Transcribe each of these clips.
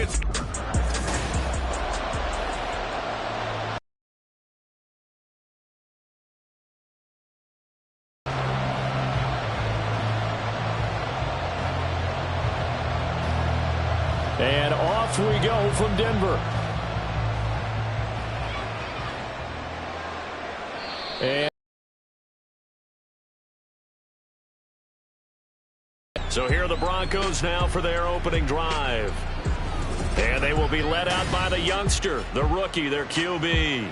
It's and off we go from Denver. And so here are the Broncos now for their opening drive. And they will be led out by the youngster, the rookie, their QB.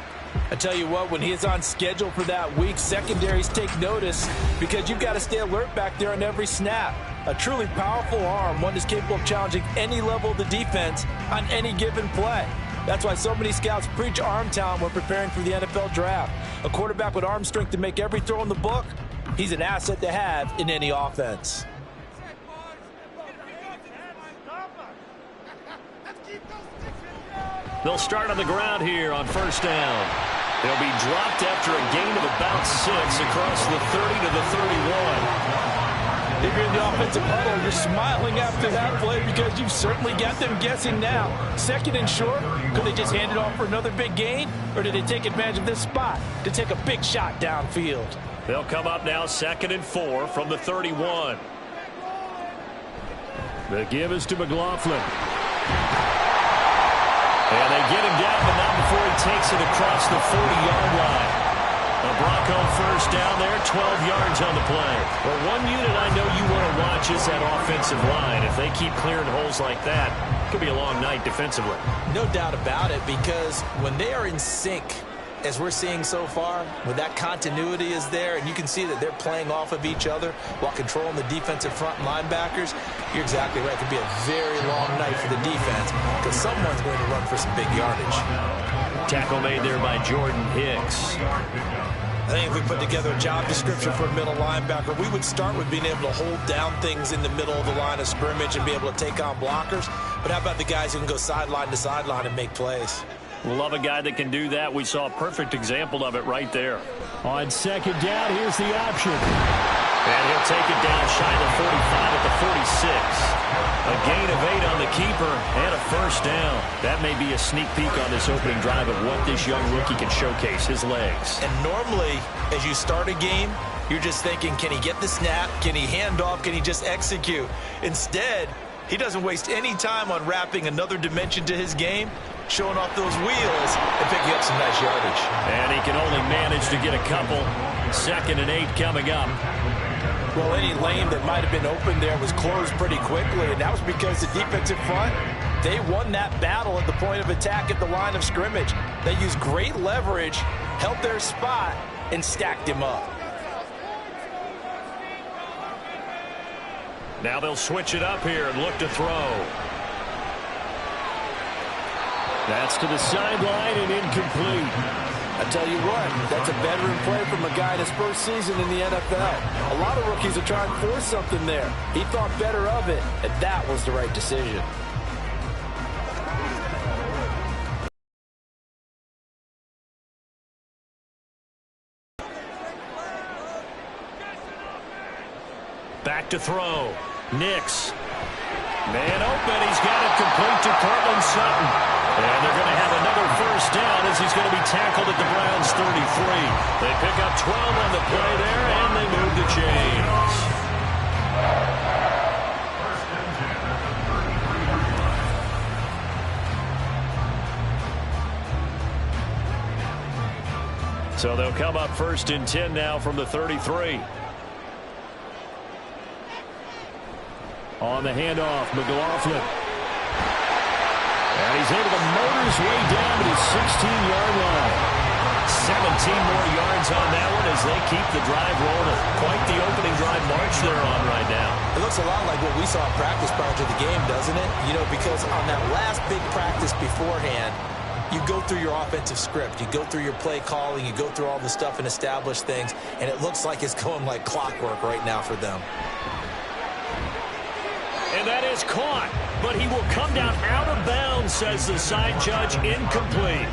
I tell you what, when he's on schedule for that week, secondaries take notice because you've got to stay alert back there on every snap. A truly powerful arm, one that's capable of challenging any level of the defense on any given play. That's why so many scouts preach arm talent when preparing for the NFL draft. A quarterback with arm strength to make every throw in the book, he's an asset to have in any offense. They'll start on the ground here on first down. They'll be dropped after a gain of about 6 across the 30 to the 31. If you're in the offensive huddle, you're smiling after that play because you've certainly got them guessing now. Second and short, could they just hand it off for another big gain? Or did they take advantage of this spot to take a big shot downfield? They'll come up now 2nd and 4 from the 31. The give is to McLaughlin. And they get him down, but not before he takes it across the 40-yard line. A Bronco first down there, 12 yards on the play. Well, one unit I know you want to watch is that offensive line. If they keep clearing holes like that, it could be a long night defensively. No doubt about it, because when they are in sync, as we're seeing so far, when that continuity is there, and you can see that they're playing off of each other while controlling the defensive front linebackers, you're exactly right. It could be a very long night for the defense because someone's going to run for some big yardage. Tackle made there by Jordan Hicks. I think if we put together a job description for a middle linebacker, we would start with being able to hold down things in the middle of the line of scrimmage and be able to take on blockers. But how about the guys who can go sideline to sideline and make plays? Love a guy that can do that. We saw a perfect example of it right there. On second down, here's the option. And he'll take it down shy of the 45 at the 46. A gain of 8 on the keeper and a first down. That may be a sneak peek on this opening drive of what this young rookie can showcase, his legs. And normally, as you start a game, you're just thinking, can he get the snap? Can he hand off? Can he just execute? Instead, he doesn't waste any time on wrapping another dimension to his game, showing off those wheels and picking up some nice yardage. And he can only manage to get a couple. 2nd and 8 coming up. Well, any lane that might have been open there was closed pretty quickly, and that was because the defensive front, they won that battle at the point of attack at the line of scrimmage. They used great leverage, held their spot, and stacked him up. Now they'll switch it up here and look to throw. That's to the sideline and incomplete. I tell you what, that's a veteran play from a guy in his first season in the NFL. A lot of rookies are trying to force something there. He thought better of it, and that was the right decision. Back to throw. Nix. Man open. He's got it complete to Cortland Sutton. And they're going to have another first down as he's going to be tackled at the Browns' 33. They pick up 12 on the play there, and they move the chains. So they'll come up 1st and 10 now from the 33. On the handoff, McLaughlin. And he's able to motor his way down to his 16-yard line. 17 more yards on that one as they keep the drive rolling. Quite the opening drive march they're on right now. It looks a lot like what we saw in practice prior to the game, doesn't it? You know, because on that last big practice beforehand, you go through your offensive script. You go through your play calling. You go through all the stuff and establish things. And it looks like it's going like clockwork right now for them. And that is caught, but he will come down out of bounds, says the side judge, incomplete.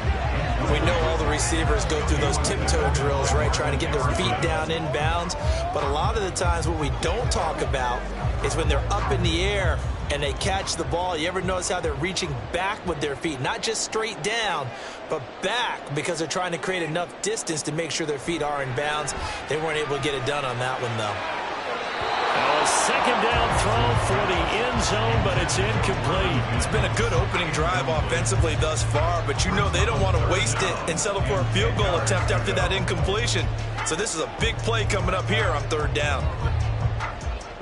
We know all the receivers go through those tiptoe drills, right, trying to get their feet down in bounds. But a lot of the times what we don't talk about is when they're up in the air and they catch the ball, you ever notice how they're reaching back with their feet? Not just straight down, but back, because they're trying to create enough distance to make sure their feet are in bounds. They weren't able to get it done on that one, though. A second down throw for the end zone, but it's incomplete. It's been a good opening drive offensively thus far, but you know they don't want to waste it and settle for a field goal attempt after that incompletion. So this is a big play coming up here on third down.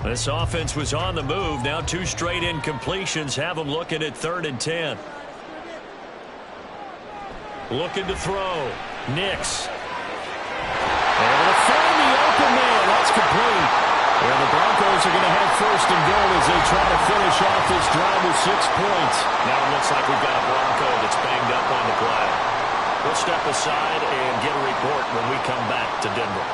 This offense was on the move. Now 2 straight incompletions have them looking at 3rd and 10. Looking to throw. Nix. Able to find the open man. That's complete. And the Broncos are going to have 1st and goal as they try to finish off this drive with 6 points. Now it looks like we've got a Bronco that's banged up on the play. We'll step aside and get a report when we come back to Denver.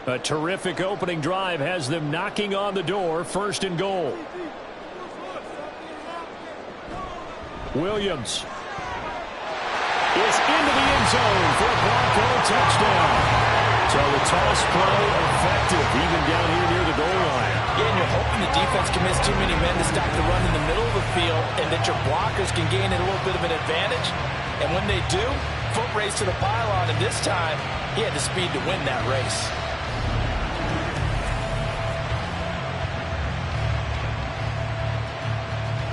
A terrific opening drive has them knocking on the door. 1st and goal. Williams is into the end zone for a Bronco touchdown. So the toss play effective even down here near the goal line. Yeah, and you're hoping the defense can miss too many men to stop the run in the middle of the field and that your blockers can gain a little bit of an advantage. And when they do, foot race to the pylon, and this time he had the speed to win that race.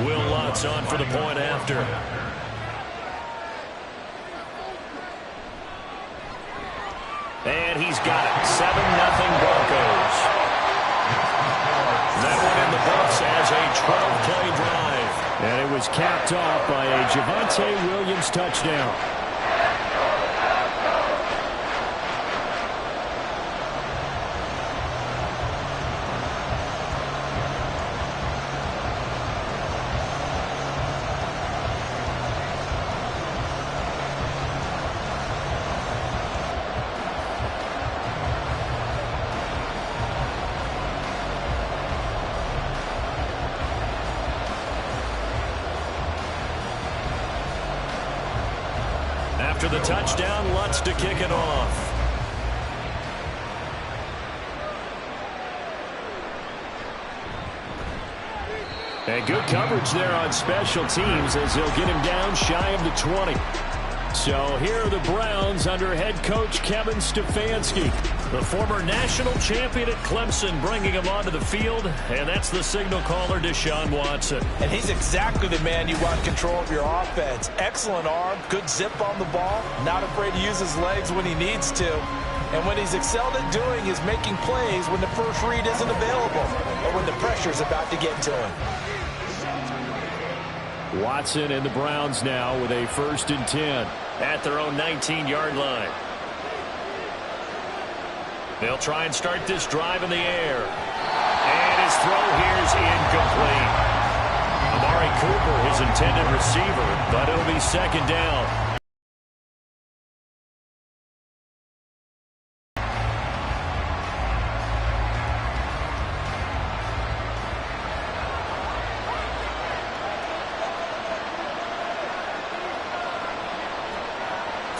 Will Lutz on for the point after. And he's got it. 7-0 Broncos. That one in the books as a 12-play drive. And it was capped off by a Javonte Williams touchdown. After the touchdown, Lutz to kick it off. And good coverage there on special teams as they'll get him down shy of the 20. So here are the Browns under head coach Kevin Stefanski. The former national champion at Clemson bringing him onto the field, and that's the signal caller, Deshaun Watson. And he's exactly the man you want control of your offense. Excellent arm, good zip on the ball, not afraid to use his legs when he needs to. And what he's excelled at doing is making plays when the first read isn't available or when the pressure's about to get to him. Watson and the Browns now with a 1st and 10 at their own 19-yard line. They'll try and start this drive in the air. And his throw here is incomplete. Amari Cooper, his intended receiver, but it'll be 2nd down.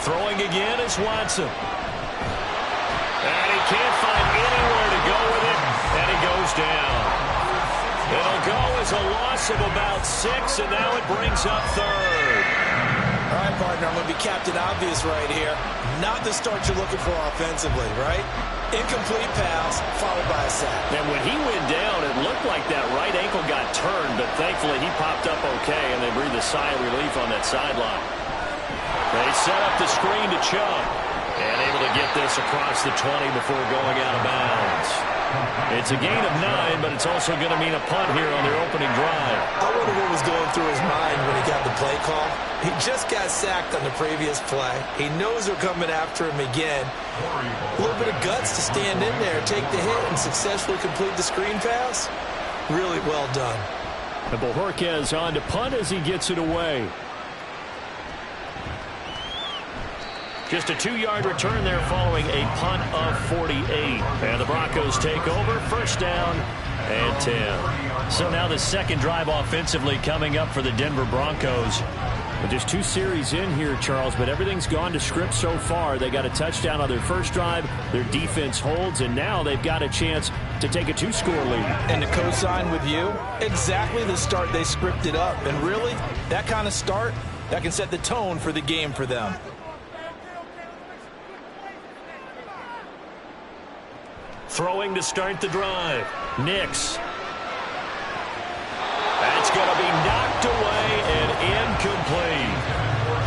Throwing again is Watson. And he can't find anywhere to go with it, and he goes down. It'll go as a loss of about 6, and now it brings up 3rd. All right, partner, I'm going to be Captain Obvious right here. Not the start you're looking for offensively, right? Incomplete pass, followed by a sack. And when he went down, it looked like that right ankle got turned, but thankfully he popped up okay, and they breathed a sigh of relief on that sideline. They set up the screen to Chubb, and able to get this across the 20 before going out of bounds. It's a gain of 9, but it's also going to mean a punt here on their opening drive. I wonder what was going through his mind when he got the play call. He just got sacked on the previous play. He knows they're coming after him again. A little bit of guts to stand in there, take the hit, and successfully complete the screen pass. Really well done. And Bojorquez on to punt as he gets it away. Just a 2-yard return there following a punt of 48. And the Broncos take over. 1st down and 10. So now the second drive offensively coming up for the Denver Broncos. But just 2 series in here, Charles, but everything's gone to script so far. They got a touchdown on their first drive. Their defense holds, and now they've got a chance to take a 2-score lead. And to co-sign with you, exactly the start they scripted up. And really, that kind of start, that can set the tone for the game for them. Throwing to start the drive. Nix. That's going to be knocked away and incomplete.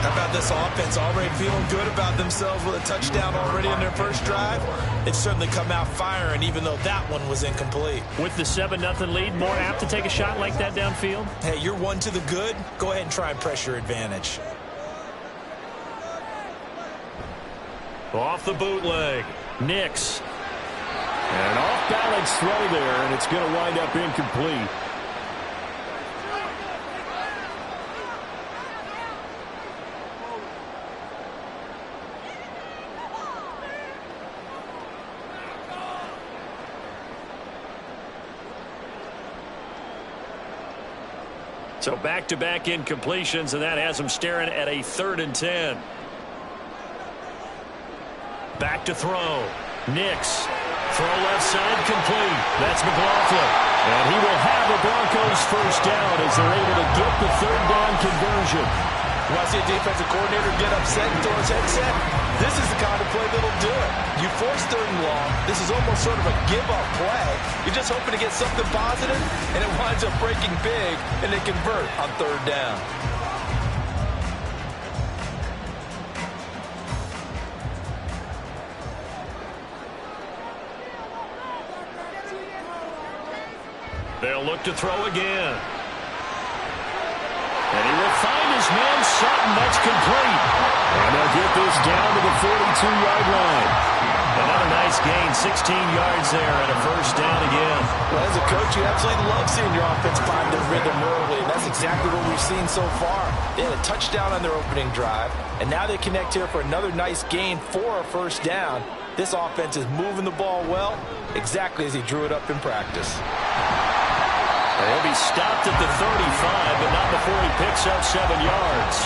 How about this offense already feeling good about themselves with a touchdown already in their first drive? It's certainly come out firing, even though that one was incomplete. With the 7-0 lead, more apt to take a shot like that downfield? Hey, you're one to the good. Go ahead and try and press your advantage. Off the bootleg. Nix. An off-balance throw there, and it's going to wind up incomplete. So back-to-back incompletions, and that has them staring at a 3rd and 10. Back to throw. Nix. Throw left side complete. That's McLaughlin. And he will have the Broncos first down as they're able to get the 3rd down conversion. You want to see a defensive coordinator get upset and throw his headset? This is the kind of play that'll do it. You force 3rd and long. This is almost sort of a give-up play. You're just hoping to get something positive, and it winds up breaking big, and they convert on 3rd down. They'll look to throw again. And he will find his man Sutton. That's complete. And they'll get this down to the 42-yard line. Another nice gain, 16 yards there, and a first down again. Well, as a coach, you absolutely love seeing your offense find their rhythm early, and that's exactly what we've seen so far. They had a touchdown on their opening drive, and now they connect here for another nice gain for a first down. This offense is moving the ball well, exactly as he drew it up in practice. He'll be stopped at the 35, but not before he picks up 7 yards.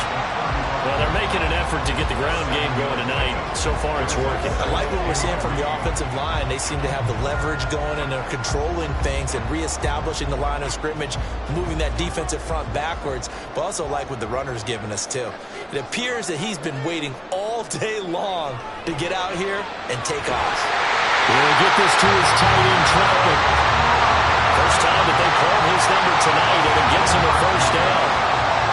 Well, they're making an effort to get the ground game going tonight. So far, it's working. I like what we're seeing from the offensive line. They seem to have the leverage going, and they're controlling things and reestablishing the line of scrimmage, moving that defensive front backwards, but also like what the runner's giving us, too. It appears that he's been waiting all day long to get out here and take off. He'll get this to his tight end, Troutman. First time that they called his number tonight, and it gets him a first down.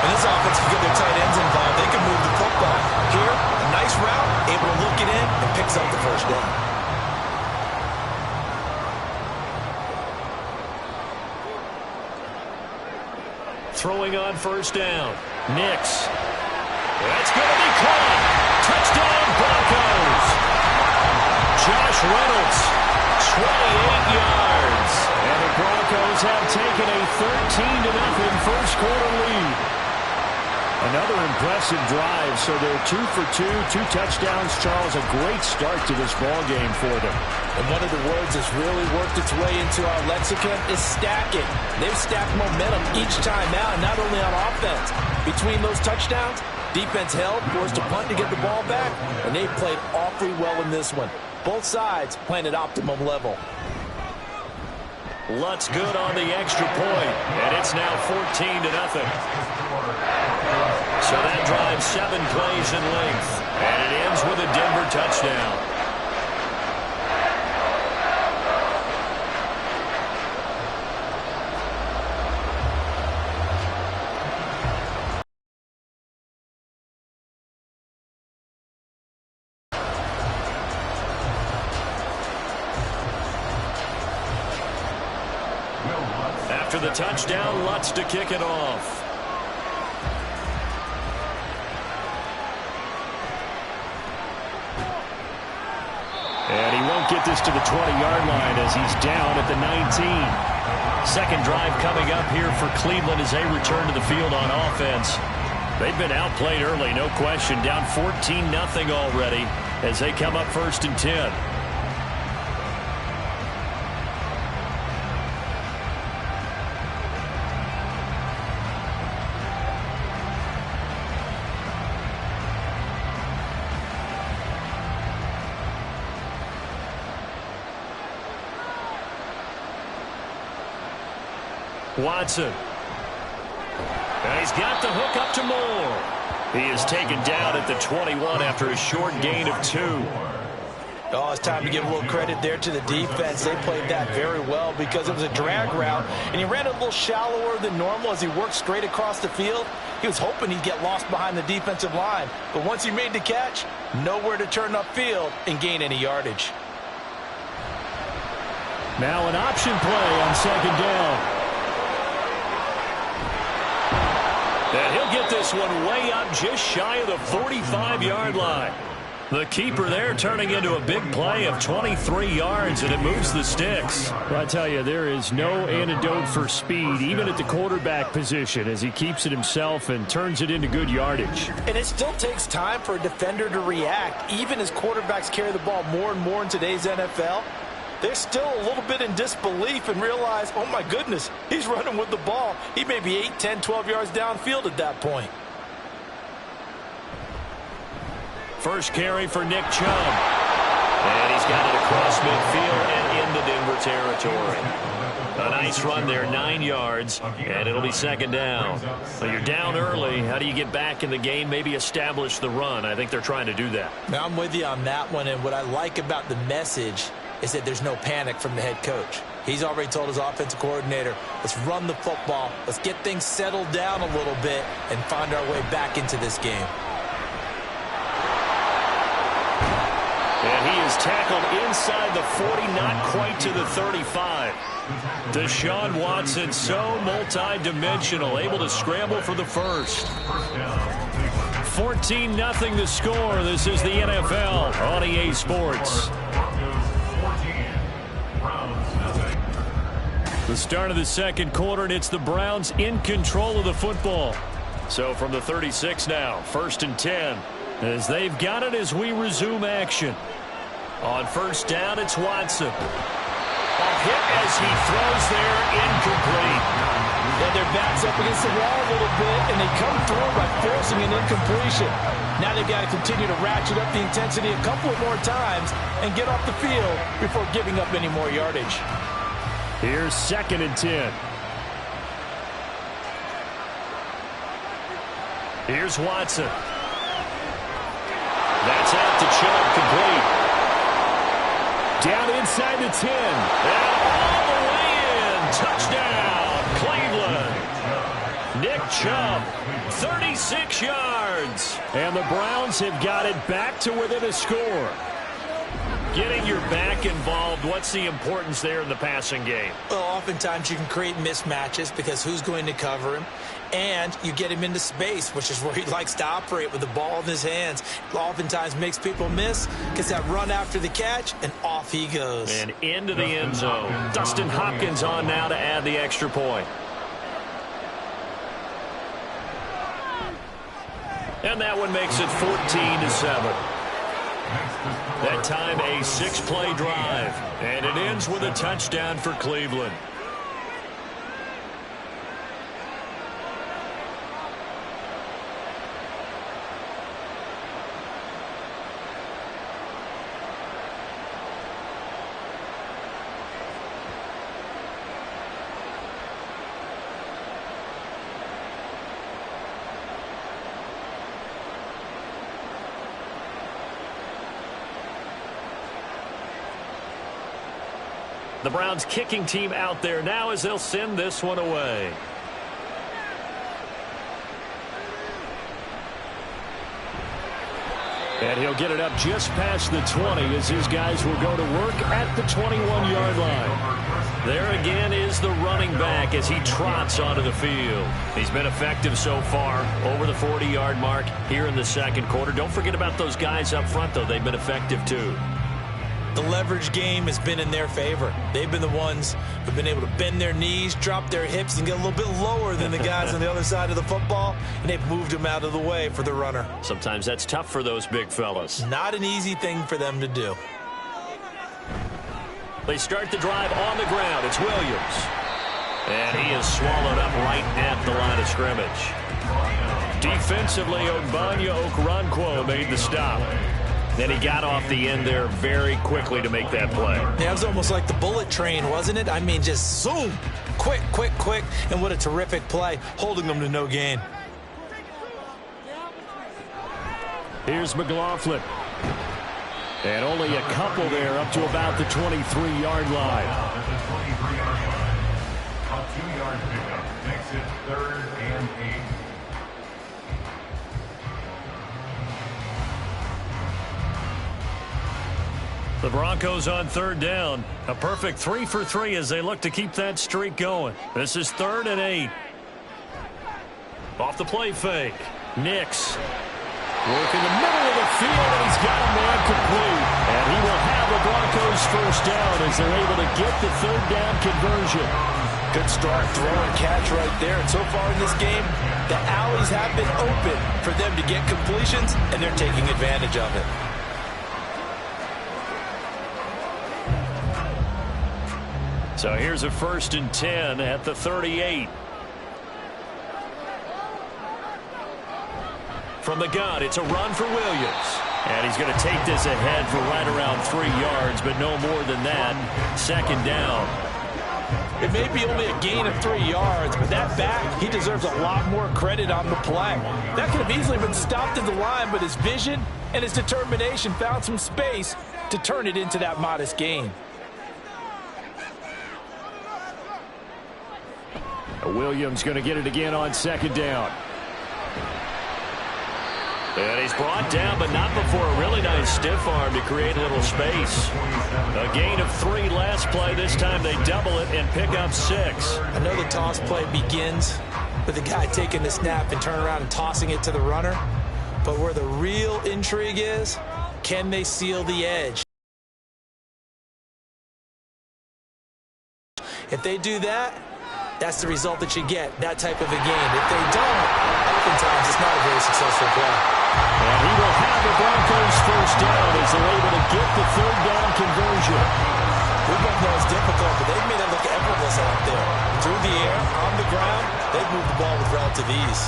And this offense can get their tight ends involved. They can move the football. Here, a nice route, able to look it in, and picks up the first down. Throwing on first down. Nix. That's going to be caught. Touchdown, Broncos. Josh Reynolds, 28 yards. And the Broncos have taken a 13-0 first-quarter lead. Another impressive drive, so they're 2 for 2, 2 touchdowns. Charles, a great start to this ball game for them. And one of the words that's really worked its way into our lexicon is stacking. They've stacked momentum each time out, not only on offense. Between those touchdowns, defense held, forced a punt to get the ball back, and they played awfully well in this one. Both sides playing at optimum level. Lutz good on the extra point, and it's now 14-0. So that drives 7 plays in length, and it ends with a Denver touchdown. After the touchdown, Lutz to kick it off. And he won't get this to the 20-yard line as he's down at the 19. Second drive coming up here for Cleveland as they return to the field on offense. They've been outplayed early, no question. Down 14-0 already as they come up 1st and 10. Watson. And he's got the hook up to Moore. He is taken down at the 21 after a short gain of 2. Oh, it's time to give a little credit there to the defense. They played that very well because it was a drag route, and he ran a little shallower than normal as he worked straight across the field. He was hoping he'd get lost behind the defensive line, but once he made the catch, nowhere to turn upfield and gain any yardage. Now an option play on second down. And he'll get this one way up just shy of the 45-yard line. The keeper there turning into a big play of 23 yards, and it moves the sticks. Well, I tell you, there is no antidote for speed, even at the quarterback position, as he keeps it himself and turns it into good yardage. And it still takes time for a defender to react, even as quarterbacks carry the ball more and more in today's NFL. They're still a little bit in disbelief and realize, oh my goodness, he's running with the ball. He may be 8, 10, 12 yards downfield at that point. First carry for Nick Chubb. And he's got it across midfield and into Denver territory. A nice run there, 9 yards, and it'll be second down. So you're down early. How do you get back in the game, maybe establish the run? I think they're trying to do that. Now, I'm with you on that one, and what I like about the message is that there's no panic from the head coach. He's already told his offensive coordinator, let's run the football, let's get things settled down a little bit and find our way back into this game. And he is tackled inside the 40, not quite to the 35. Deshaun Watson, so multi-dimensional, able to scramble for the first. 14-0 the score. This is the NFL on EA Sports. The start of the second quarter, and it's the Browns in control of the football. So from the 36 now, 1st and 10, as they've got it as we resume action. On first down, it's Watson. A hit as he throws there, incomplete. Yeah, their back's up against the wall a little bit, and they come through by forcing an incompletion. Now they've got to continue to ratchet up the intensity a couple of more times and get off the field before giving up any more yardage. Here's 2nd and 10. Here's Watson. That's out to Chubb, complete. Down inside the 10. And all the way in. Touchdown, Cleveland. Nick Chubb, 36 yards. And the Browns have got it back to within a score. Getting your back involved, what's the importance there in the passing game? Well, oftentimes you can create mismatches because who's going to cover him? And you get him into space, which is where he likes to operate with the ball in his hands. Oftentimes makes people miss, gets that run after the catch, and off he goes. And into the end zone. Dustin Hopkins on now to add the extra point. And that one makes it 14-7. That time a 6-play drive, and it ends with a touchdown for Cleveland. The Browns kicking team out there now as they'll send this one away. And he'll get it up just past the 20 as his guys will go to work at the 21-yard line. There again is the running back as he trots onto the field. He's been effective so far over the 40-yard mark here in the second quarter. Don't forget about those guys up front, though. They've been effective, too. The leverage game has been in their favor. They've been the ones who've been able to bend their knees, drop their hips, and get a little bit lower than the guys on the other side of the football, and they've moved them out of the way for the runner. Sometimes that's tough for those big fellas. Not an easy thing for them to do. They start the drive on the ground. It's Williams. And he is swallowed up right at the line of scrimmage. Defensively, Ogbanya Okoronkwo made the stop. Then he got off the end there very quickly to make that play. Yeah, it was almost like the bullet train, wasn't it? I mean, just zoom, Quick, quick, quick, and what a terrific play, holding them to no gain. Here's McLaughlin. And only a couple there up to about the 23-yard line. At the 23-yard line. A 2-yard pickup makes it 3rd and 8. The Broncos on 3rd down. A perfect 3 for 3 as they look to keep that streak going. This is 3rd and 8. Off the play fake. Nix. Work in the middle of the field, and he's got a man complete. And he will have the Broncos first down as they're able to get the 3rd down conversion. Good start, throw and catch right there. And so far in this game, the alleys have been open for them to get completions, and they're taking advantage of it. So here's a 1st and 10 at the 38. From the gun, it's a run for Williams. And he's going to take this ahead for right around 3 yards, but no more than that. 2nd down. It may be only a gain of 3 yards, but that back, he deserves a lot more credit on the play. That could have easily been stopped at the line, but his vision and his determination found some space to turn it into that modest gain. Williams going to get it again on 2nd down. And he's brought down, but not before a really nice stiff arm to create a little space. A gain of 3 last play. This time they double it and pick up 6. I know the toss play begins with the guy taking the snap and turning around and tossing it to the runner. But where the real intrigue is, can they seal the edge? If they do that, that's the result that you get, that type of a gain. If they don't, oftentimes it's not a very successful play. And he will have the Broncos first down as they're able to get the 3rd down conversion. We both know it's difficult, but they've made it look effortless out there. Through the air, on the ground, they've moved the ball with relative ease.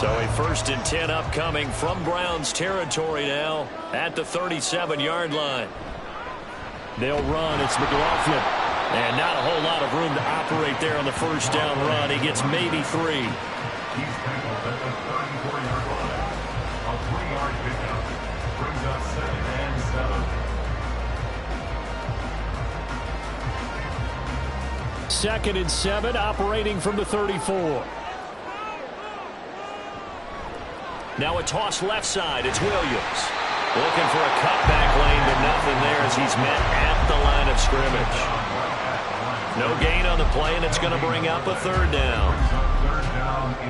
So a 1st and 10 upcoming from Browns territory now at the 37-yard line. They'll run. It's McLaughlin. And not a whole lot of room to operate there on the 1st down run. He gets maybe 3. He's tackled at the 34-yard line. A 3-yard pickup brings up 2nd and 7. 2nd and 7, operating from the 34. Now a toss left side. It's Williams. Looking for a cutback lane, but nothing there as he's met at the line of scrimmage. No gain on the play, and it's going to bring up a 3rd down.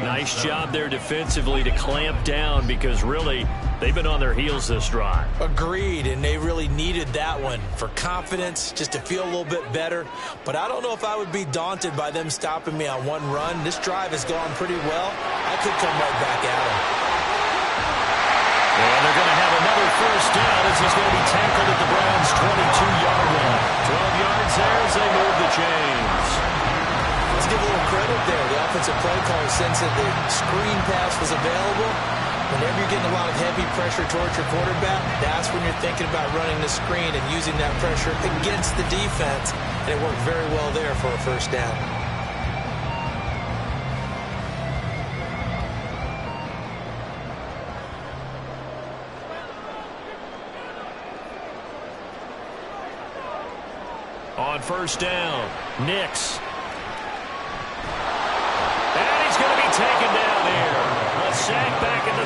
Nice job there defensively to clamp down because really they've been on their heels this drive. Agreed, and they really needed that one for confidence, just to feel a little bit better. But I don't know if I would be daunted by them stopping me on one run. This drive has gone pretty well. I could come right back at them. And they're going to have another 1st down as he's going to be tackled at the Browns' 22-yard line. 12 yards there as they move the chains. Let's give a little credit there. The offensive play caller sensed that the screen pass was available. Whenever you're getting a lot of heavy pressure towards your quarterback, that's when you're thinking about running the screen and using that pressure against the defense. And it worked very well there for a 1st down. On 1st down, Nix. And he's going to be taken down here. A sack back at the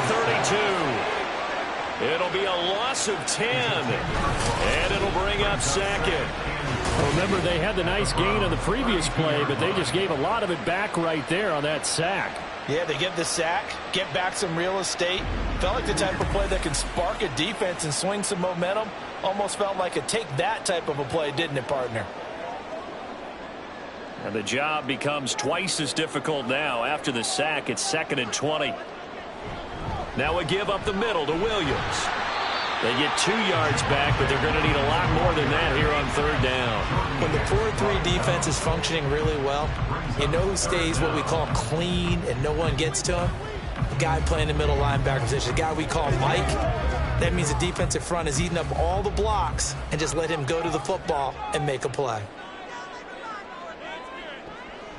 32. It'll be a loss of 10. And it'll bring up 2nd. Remember, they had the nice gain on the previous play, but they just gave a lot of it back right there on that sack. Yeah, they get the sack, get back some real estate. Felt like the type of play that can spark a defense and swing some momentum. Almost felt like a take that type of a play, didn't it, partner? And the job becomes twice as difficult now. After the sack, it's 2nd and 20. Now a give up the middle to Williams. They get 2 yards back, but they're going to need a lot more than that here on 3rd down. When the 4-3 defense is functioning really well, you know who stays what we call clean and no one gets to him? The guy playing the middle linebacker position, the guy we call Mike. That means the defensive front is eating up all the blocks and just let him go to the football and make a play.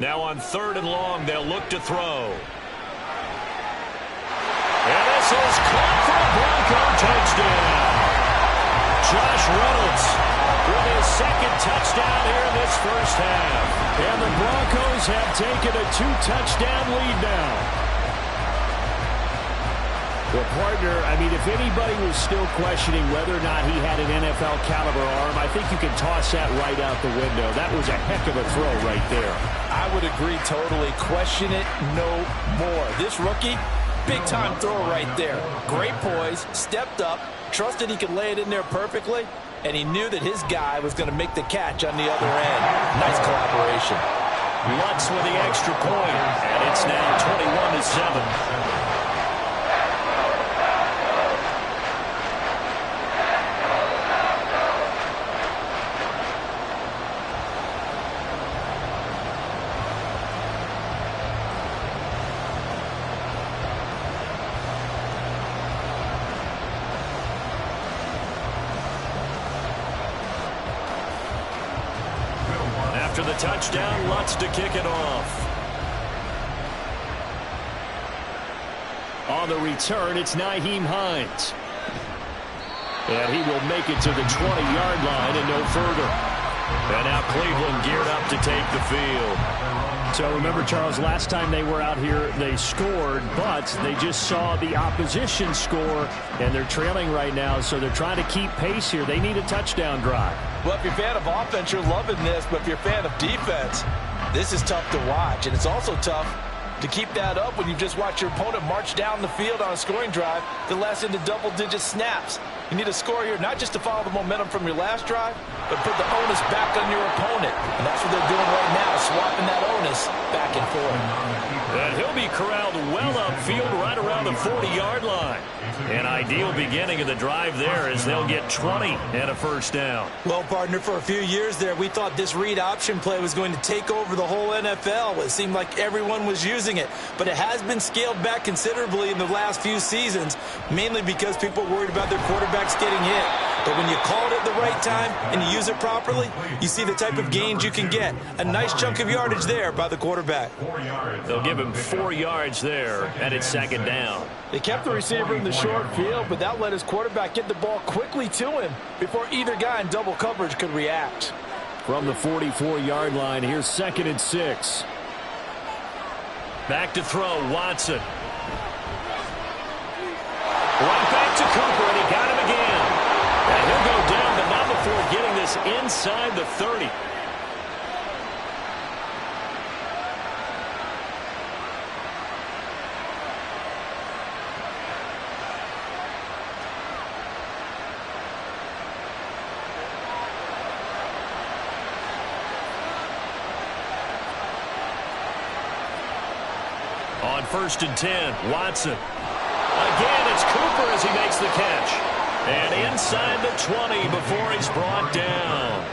Now on 3rd and long, they'll look to throw. And this is caught for a Bronco touchdown. Josh Reynolds with his 2nd touchdown here in this first half. And the Broncos have taken a 2-touchdown lead now. Well, partner, I mean, if anybody was still questioning whether or not he had an NFL caliber arm, I think you can toss that right out the window. That was a heck of a throw right there. I would agree totally. Question it no more. This rookie, big-time throw right there. Great poise, stepped up, trusted he could lay it in there perfectly, and he knew that his guy was going to make the catch on the other end. Nice collaboration. Lutz with the extra point, and it's now 21-7. After the touchdown, Lutz to kick it off. On the return, it's Nyheim Hines. And he will make it to the 20-yard line and no further. And now Cleveland geared up to take the field. So remember, Charles, last time they were out here, they scored, but they just saw the opposition score, and they're trailing right now, so they're trying to keep pace here. They need a touchdown drive. Well, if you're a fan of offense, you're loving this, but if you're a fan of defense, this is tough to watch, and it's also tough to keep that up when you just watch your opponent march down the field on a scoring drive that lasts into double-digit snaps. You need a score here, not just to follow the momentum from your last drive, but put the onus back on your opponent. And that's what they're doing right now, swapping that onus back and forth. And he'll be corralled well upfield right around the 40-yard line. An ideal beginning of the drive there as they'll get 20 and a first down. Well, partner, for a few years there, we thought this read option play was going to take over the whole NFL. It seemed like everyone was using it. But it has been scaled back considerably in the last few seasons, mainly because people are worried about their quarterbacks getting hit. But when you call it at the right time and you use it properly, you see the type of gains you can get. A nice chunk of yardage there by the quarterback. They'll give him 4 yards there, and it's 2nd down. They kept the receiver in the short field, but that let his quarterback get the ball quickly to him before either guy in double coverage could react. From the 44-yard line, here's 2nd and 6. Back to throw, Watson. Right back to Cooper, and he got him again. And he'll go down, but not before getting this inside the 30. On 1st and 10, Watson. Again, it's Cooper as he makes the catch. And inside the 20 before he's brought down.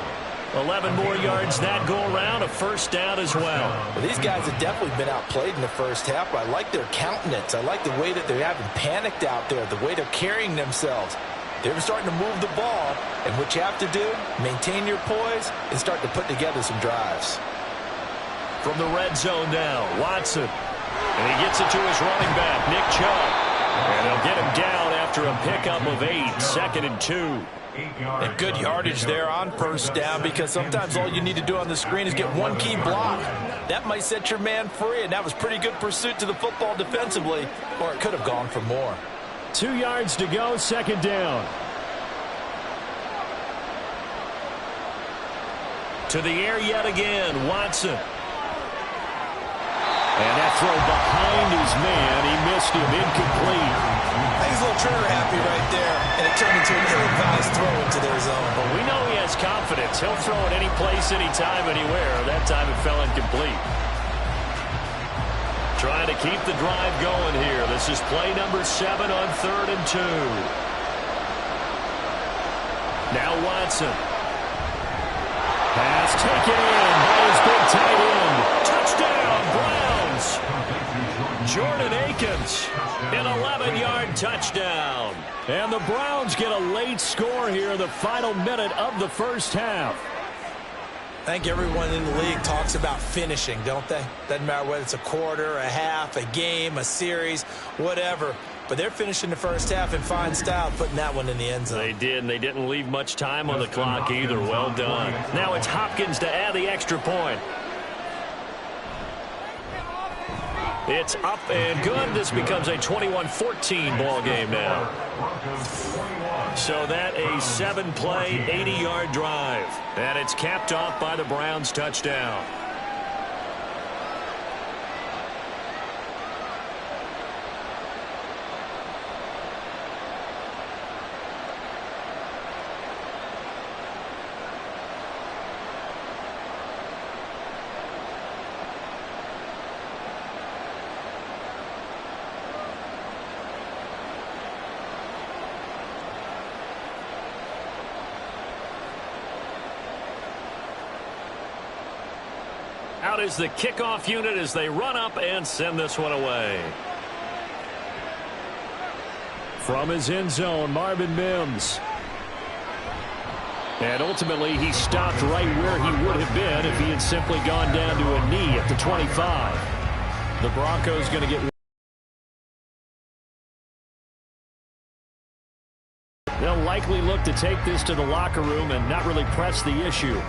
11 more yards that go around, a first down as well. These guys have definitely been outplayed in the first half, but I like their countenance. I like the way that they haven't panicked out there, the way they're carrying themselves. They're starting to move the ball, and what you have to do, maintain your poise and start to put together some drives. From the red zone now, Watson. And he gets it to his running back, Nick Chubb. And they'll get him down after a pickup of 8, 2nd and 2. And good yardage there on first down, because sometimes all you need to do on the screen is get one key block. That might set your man free, and that was pretty good pursuit to the football defensively, or it could have gone for more. 2 yards to go, 2nd down. To the air yet again, Watson. And that throw behind his man, he missed him, incomplete. I think he's a little trigger happy right there, and it turned into an ill-advised throw into their zone. Well, we know he has confidence. He'll throw it any place, anytime, anywhere. That time it fell incomplete. Trying to keep the drive going here. This is play number 7 on 3rd and 2. Now Watson. Pass taken in by his big tight end. Touchdown, Browns. Jordan Akins, an 11-yard touchdown. And the Browns get a late score here in the final minute of the first half. I think everyone in the league talks about finishing, don't they? Doesn't matter whether it's a quarter, a half, a game, a series, whatever. But they're finishing the first half in fine style, putting that one in the end zone. They did, and they didn't leave much time on the clock either. Well done. Now it's Hopkins to add the extra point. It's up and good. This becomes a 21-14 ball game now. So that a 7-play, 80-yard drive. And it's capped off by the Browns' touchdown. Out is the kickoff unit as they run up and send this one away. From his end zone, Marvin Mims. And ultimately, he stopped right where he would have been if he had simply gone down to a knee at the 25. The Broncos going to get... They'll likely look to take this to the locker room and not really press the issue.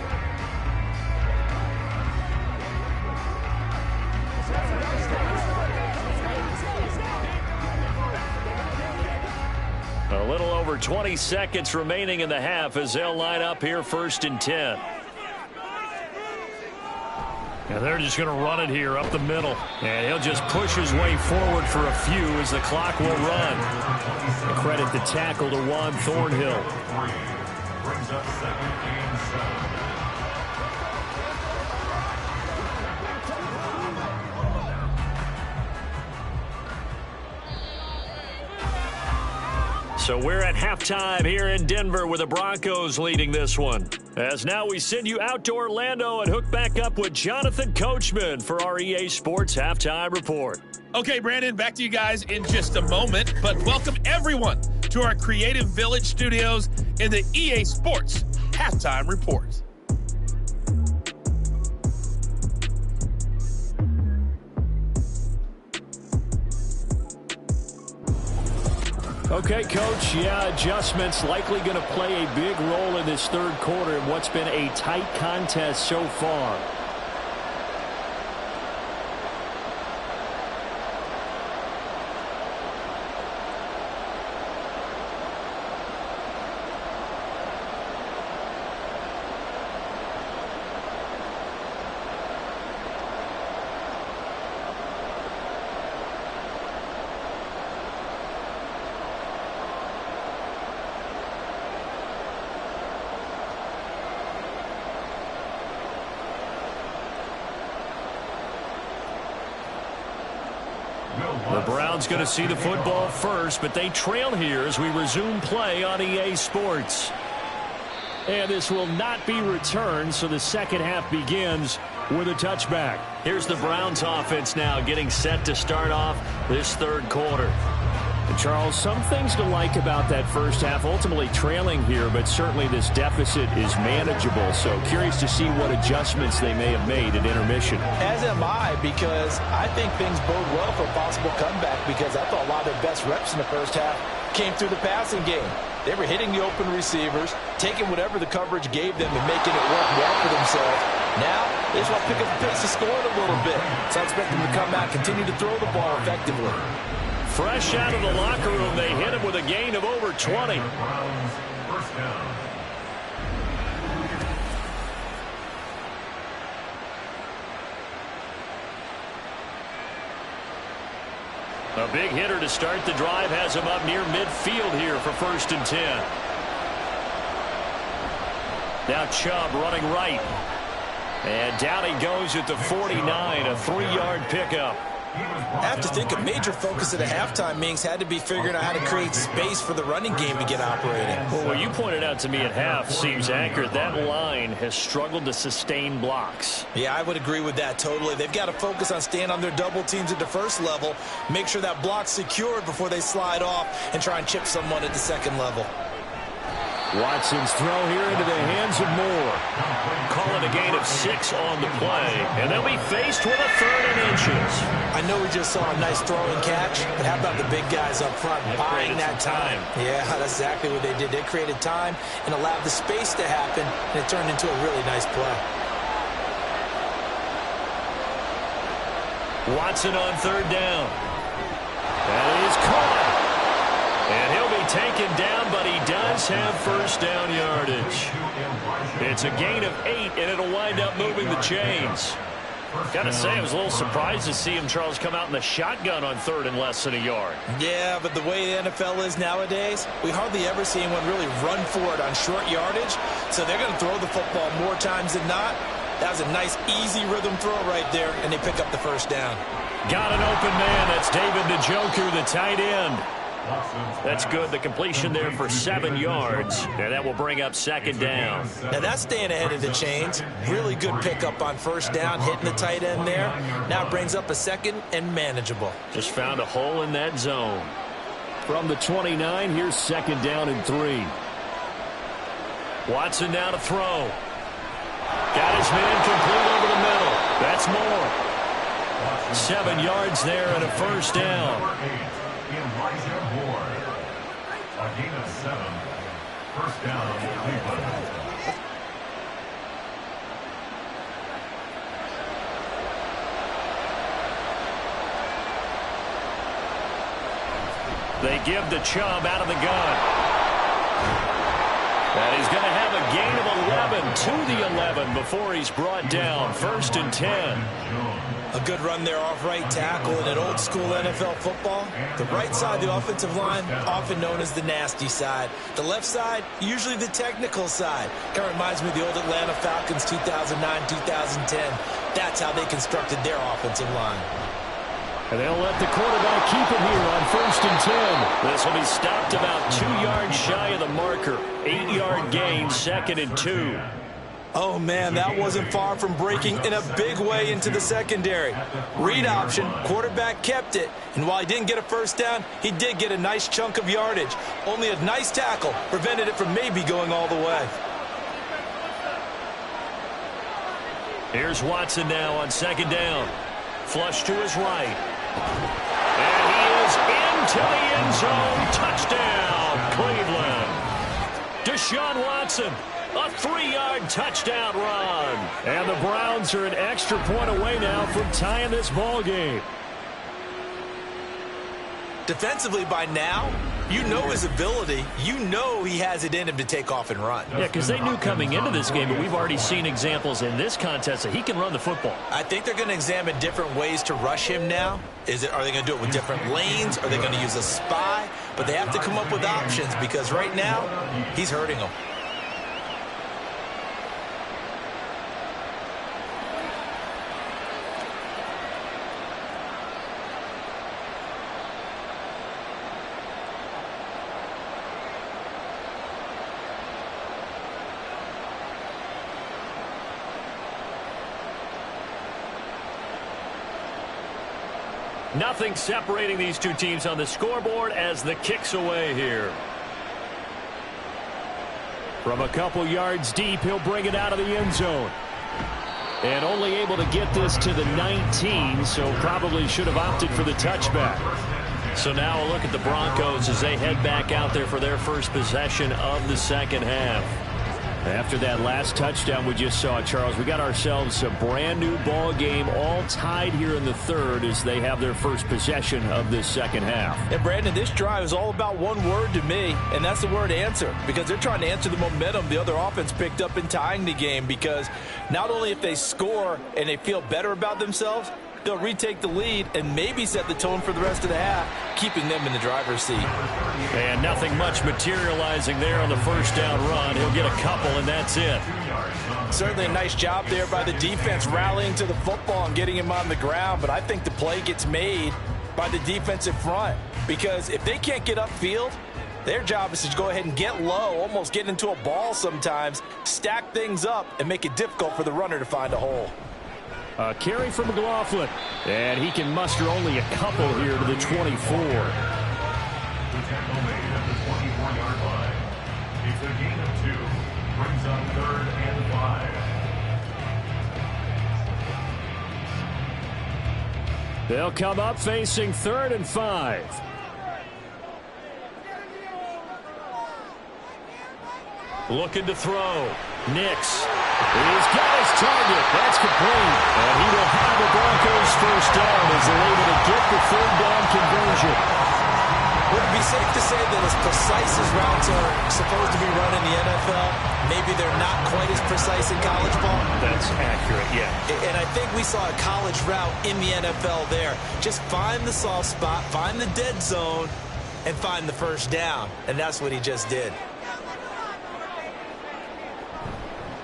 A little over 20 seconds remaining in the half as they'll line up here 1st and 10. And they're just going to run it here up the middle. And he'll just push his way forward for a few as the clock will run. And credit the tackle to Juan Thornhill. Brings up 2nd and 7. So we're at halftime here in Denver with the Broncos leading this one. As now we send you out to Orlando and hook back up with Jonathan Coachman for our EA Sports Halftime Report. Okay, Brandon, back to you guys in just a moment, but welcome everyone to our Creative Village studios in the EA Sports Halftime Report. Okay, Coach, adjustments likely going to play a big role in this third quarter in what's been a tight contest so far. The Browns going to see the football first, but they trail here as we resume play on EA Sports. And this will not be returned, so the second half begins with a touchback. Here's the Browns offense now getting set to start off this third quarter. And Charles, some things to like about that first half, ultimately trailing here, but certainly this deficit is manageable. So curious to see what adjustments they may have made at intermission. As am I, because I think things bode well for a possible comeback, because I thought a lot of their best reps in the first half came through the passing game. They were hitting the open receivers, taking whatever the coverage gave them and making it work well for themselves. Now, they just want to pick up the pace of scoring a little bit. So I expect them to come out, continue to throw the ball effectively. Fresh out of the locker room, they hit him with a gain of over 20. Browns, first down. A big hitter to start the drive has him up near midfield here for 1st and 10. Now Chubb running right. And down he goes at the 49, a 3-yard pickup. I have to think a major focus of the halftime meetings had to be figuring out how to create space for the running game to get operating. Well, what you pointed out to me at half seems accurate. That line has struggled to sustain blocks. Yeah, I would agree with that totally. They've got to focus on staying on their double teams at the first level, make sure that block's secured before they slide off and try and chip someone at the second level. Watson's throw here into the hands of Moore. Calling a gain of 6 on the play, and they'll be faced with a 3rd and inches. I know we just saw a nice throw and catch, but how about the big guys up front buying that time? Yeah, that's exactly what they did. They created time and allowed the space to happen, and it turned into a really nice play. Watson on 3rd down. That is caught. And he'll be taken down, but he does have first down yardage. It's a gain of 8, and it'll wind up moving the chains. Got to say, I was a little surprised to see him, Charles, come out in the shotgun on 3rd and less than a yard. Yeah, but the way the NFL is nowadays, we hardly ever see anyone really run for it on short yardage. So they're going to throw the football more times than not. That was a nice, easy rhythm throw right there, and they pick up the first down. Got an open man. That's David Njoku, the tight end. That's good. The completion there for 7 yards. And that will bring up 2nd down. Now that's staying ahead of the chains. Really good pickup on first down, hitting the tight end there. Now it brings up a 2nd and manageable. Just found a hole in that zone. From the 29, here's 2nd down and 3. Watson now to throw. Got his man complete over the middle. That's Moore. 7 yards there and a first down. A gain of 7. First down, Cleveland. They give the Chubb out of the gun. And he's going to have a gain of 11 to the 11 before he's brought down. 1st and 10. A good run there off right tackle in an old-school NFL football. The right side, the offensive line, often known as the nasty side. The left side, usually the technical side. Kind of reminds me of the old Atlanta Falcons 2009-2010. That's how they constructed their offensive line. And they'll let the quarterback keep it here on 1st and 10. This will be stopped about 2 yards shy of the marker. 8-yard gain, 2nd and 2. Oh, man, that wasn't far from breaking in a big way into the secondary. Read option, quarterback kept it, and while he didn't get a first down, he did get a nice chunk of yardage. Only a nice tackle prevented it from maybe going all the way. Here's Watson now on 2nd down. Flush to his right. And he is into the end zone. Touchdown, Cleveland. Deshaun Watson. A 3-yard touchdown run. And the Browns are an extra point away now from tying this ball game. Defensively by now, you know his ability. You know he has it in him to take off and run. Yeah, because they knew coming into this game, but we've already seen examples in this contest that he can run the football. I think they're going to examine different ways to rush him now. Are they going to do it with different lanes? Are they going to use a spy? But they have to come up with options because right now, he's hurting them. Nothing separating these two teams on the scoreboard as the kick's away here. From a couple yards deep, he'll bring it out of the end zone. And only able to get this to the 19, so probably should have opted for the touchback. So now a look at the Broncos as they head back out there for their first possession of the 2nd half. After that last touchdown we just saw, Charles, we got ourselves a brand new ball game, all tied here in the 3rd as they have their first possession of this 2nd half. And Brandon, this drive is all about one word to me, and that's the word answer, because they're trying to answer the momentum the other offense picked up in tying the game, because not only if they score and they feel better about themselves, they'll retake the lead and maybe set the tone for the rest of the half, keeping them in the driver's seat. And nothing much materializing there on the first down run. He'll get a couple, and that's it. Certainly a nice job there by the defense rallying to the football and getting him on the ground, but I think the play gets made by the defensive front, because if they can't get upfield, their job is to go ahead and get low, almost get into a ball sometimes, stack things up, and make it difficult for the runner to find a hole. A carry from McLaughlin, and he can muster only a couple here to the 24. It's a gain of 2. Brings up 3rd and 5. They'll come up facing 3rd and 5. Looking to throw. Nix. He's got his target. That's complete. And he will have the Broncos first down as they're able to get the 3rd down conversion. Would it be safe to say that as precise as routes are supposed to be run in the NFL, maybe they're not quite as precise in college ball? That's accurate, yeah. And I think we saw a college route in the NFL there. Just find the soft spot, find the dead zone, and find the first down. And that's what he just did.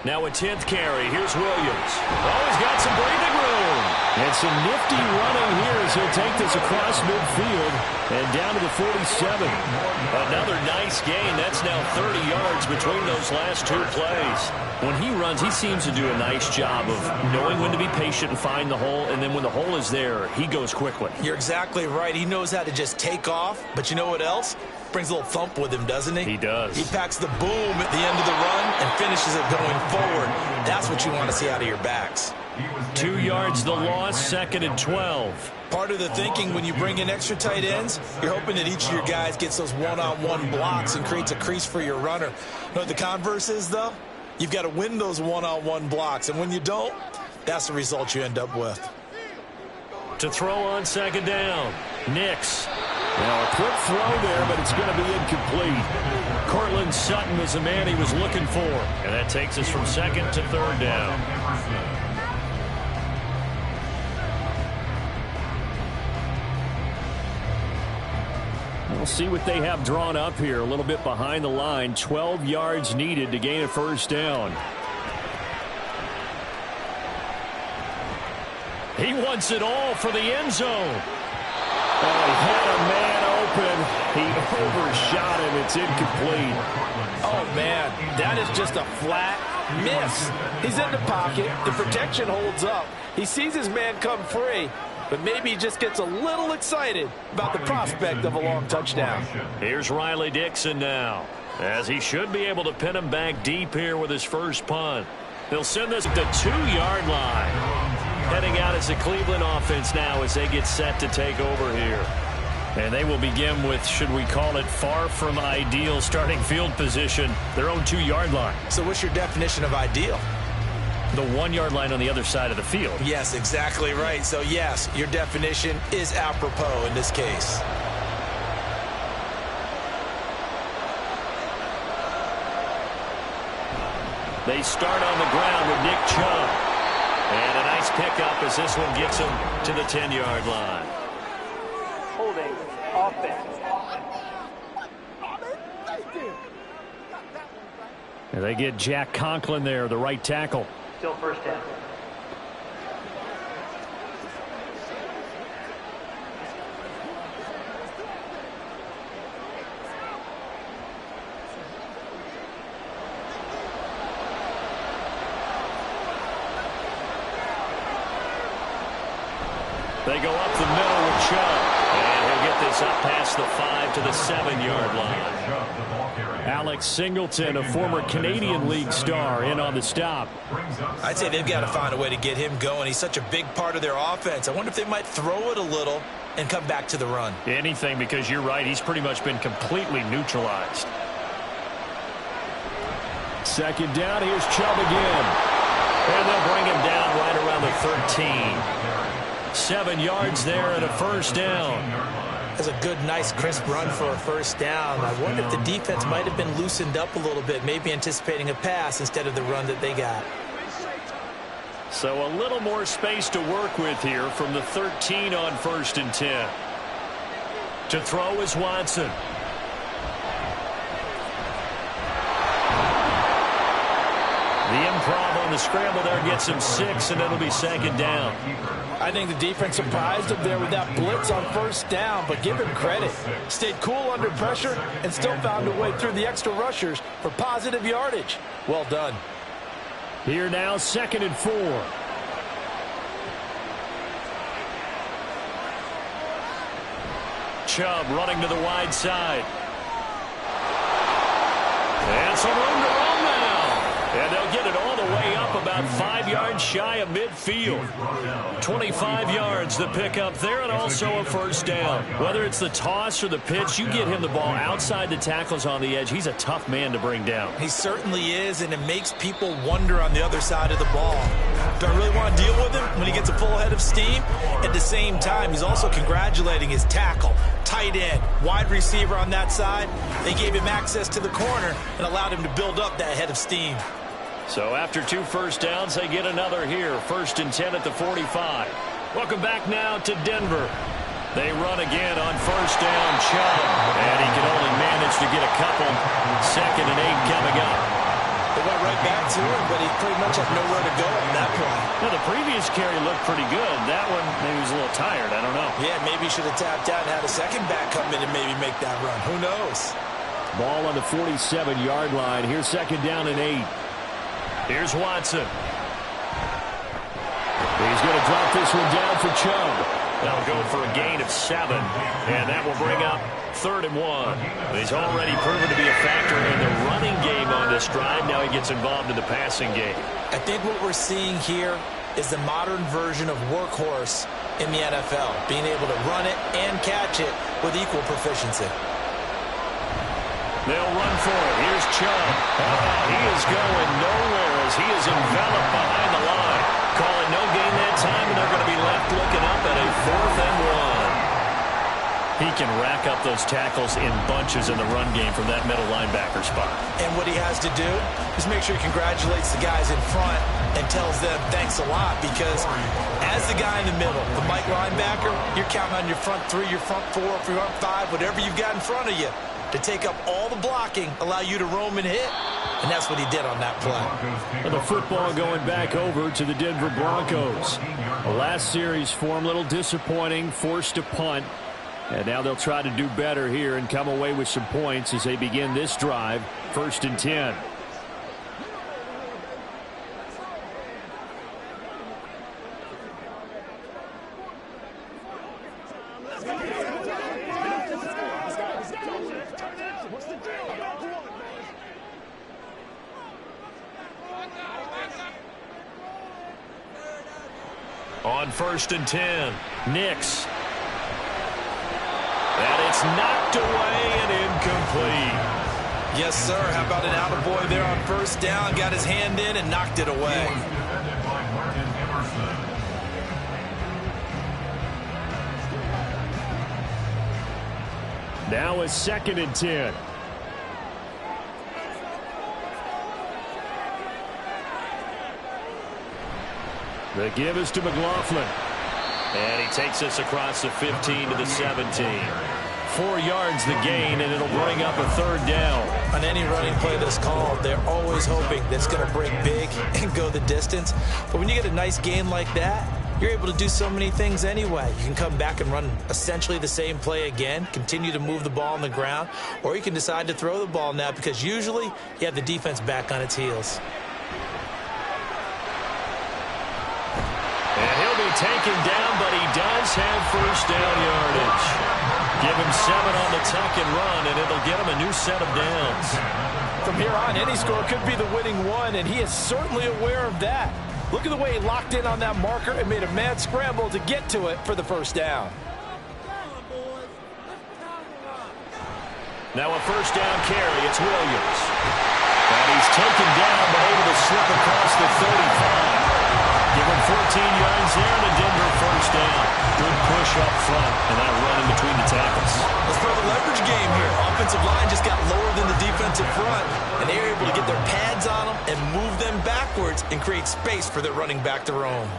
Now a 10th carry. Here's Williams. Oh, he's got some breathing room. And some nifty running here as he'll take this across midfield and down to the 47. Another nice gain. That's now 30 yards between those last 2 plays. When he runs, he seems to do a nice job of knowing when to be patient and find the hole, and then when the hole is there, he goes quickly. You're exactly right. He knows how to just take off, but you know what else? Brings a little thump with him, doesn't he? He does. He packs the boom at the end of the run and finishes it going forward. That's what you want to see out of your backs. 2 yards the loss, 2nd and 12. Part of the thinking when you bring in extra tight ends, you're hoping that each of your guys gets those one-on-one blocks and creates a crease for your runner. You know what the converse is, though? You've got to win those one-on-one blocks, and when you don't, that's the result you end up with. To throw on 2nd down, Nix. Now a quick throw there, but it's going to be incomplete. Cortland Sutton was the man he was looking for. And that takes us from 2nd to 3rd down. We'll see what they have drawn up here. A little bit behind the line. 12 yards needed to gain a first down. He wants it all for the end zone. Oh, he had a man open. He overshot him. It's incomplete. Oh, man, that is just a flat miss. He's in the pocket. The protection holds up. He sees his man come free, but maybe he just gets a little excited about the prospect of a long touchdown. Here's Riley Dixon now, as he should be able to pin him back deep here with his first punt. They'll send this at the 2-yard line. Heading out as the Cleveland offense now as they get set to take over here. And they will begin with, should we call it, far from ideal starting field position, their own 2-yard line. So what's your definition of ideal? The 1-yard line on the other side of the field. Yes, exactly right. So, yes, your definition is apropos in this case. They start on the ground with Nick Chubb. And a nice pickup as this one gets him to the 10-yard line. Holding offense. And they get Jack Conklin there, the right tackle. Still first down. They go up the middle with Chubb. And he'll get this up past the 5 to the 7-yard line. Alex Singleton, a former Canadian League star, in on the stop. I'd say they've got to find a way to get him going. He's such a big part of their offense. I wonder if they might throw it a little and come back to the run. Anything, because you're right. He's pretty much been completely neutralized. 2nd down. Here's Chubb again. And they'll bring him down right around the 13. 7 yards there and a first down. That's a good, nice, crisp run for a first down. I wonder if the defense might have been loosened up a little bit, maybe anticipating a pass instead of the run that they got. So a little more space to work with here from the 13 on 1st and 10. To throw is Watson. The improv on the scramble there gets him 6, and it'll be 2nd down. I think the defense surprised him there with that blitz on first down, but give him credit. Stayed cool under pressure and still found a way through the extra rushers for positive yardage. Well done. Here now, 2nd and 4. Chubb running to the wide side. And got some room to run now. And they'll get it all the way up about 5 yards shy of midfield. 25 yards the pick up there, and also a first down. Whether it's the toss or the pitch, you get him the ball outside the tackles on the edge. He's a tough man to bring down. He certainly is, and it makes people wonder on the other side of the ball. Do I really want to deal with him when he gets a full head of steam? At the same time, he's also congratulating his tackle, tight end, wide receiver on that side. They gave him access to the corner and allowed him to build up that head of steam. So after 2 first downs, they get another here. 1st and 10 at the 45. Welcome back now to Denver. They run again on 1st down, Chubb. And he can only manage to get a couple. 2nd and 8 coming up. They went right back to him, but he pretty much had nowhere to go on that play. Now, the previous carry looked pretty good. That one, maybe he was a little tired. I don't know. Yeah, maybe he should have tapped out and had a second back come in and maybe make that run. Who knows? Ball on the 47-yard line. Here's 2nd down and 8. Here's Watson. He's going to drop this one down for Chubb. That'll go for a gain of 7. And that will bring up 3rd and 1. He's already proven to be a factor in the running game on this drive. Now he gets involved in the passing game. I think what we're seeing here is the modern version of workhorse in the NFL, being able to run it and catch it with equal proficiency. They'll run for it. Here's Chubb. He is going nowhere as he is enveloped behind the line. Calling no gain that time, and they're going to be left looking up at a 4th and 1. He can rack up those tackles in bunches in the run game from that middle linebacker spot. And what he has to do is make sure he congratulates the guys in front and tells them thanks a lot, because as the guy in the middle, the Mike linebacker, you're counting on your front 3, your front 4, your front 5, whatever you've got in front of you, to take up all the blocking, allow you to roam and hit. And that's what he did on that play. And the football going back over to the Denver Broncos. The last series for him, a little disappointing, forced to punt. And now they'll try to do better here and come away with some points as they begin this drive. 1st and 10. On 1st and 10, Nix. And it's knocked away and incomplete. Yes, sir. How about an attaboy there on 1st down? Got his hand in and knocked it away. Now a 2nd and 10. The give is to McLaughlin. And he takes us across the 15 to the 17. 4 yards the gain, and it'll bring up a 3rd down. On any running play that's called, they're always hoping that it's going to break big and go the distance. But when you get a nice gain like that, you're able to do so many things anyway. You can come back and run essentially the same play again, continue to move the ball on the ground, or you can decide to throw the ball now, because usually you have the defense back on its heels. And he'll be taken down, but he does have 1st down yardage. Give him 7 on the tuck and run, and it'll get him a new set of downs. From here on, any score could be the winning one, and he is certainly aware of that. Look at the way he locked in on that marker and made a mad scramble to get to it for the 1st down. Now a 1st down carry. It's Williams. And he's taken down, but able to slip across the 35. Give him 14 yards there, and a Denver 1st down. Good push up front, and that run in between the tackles. Let's play the leverage game here. Offensive line just got lower than the defensive front, and they were able to get their pads on them and move them backwards and create space for their running back to roam.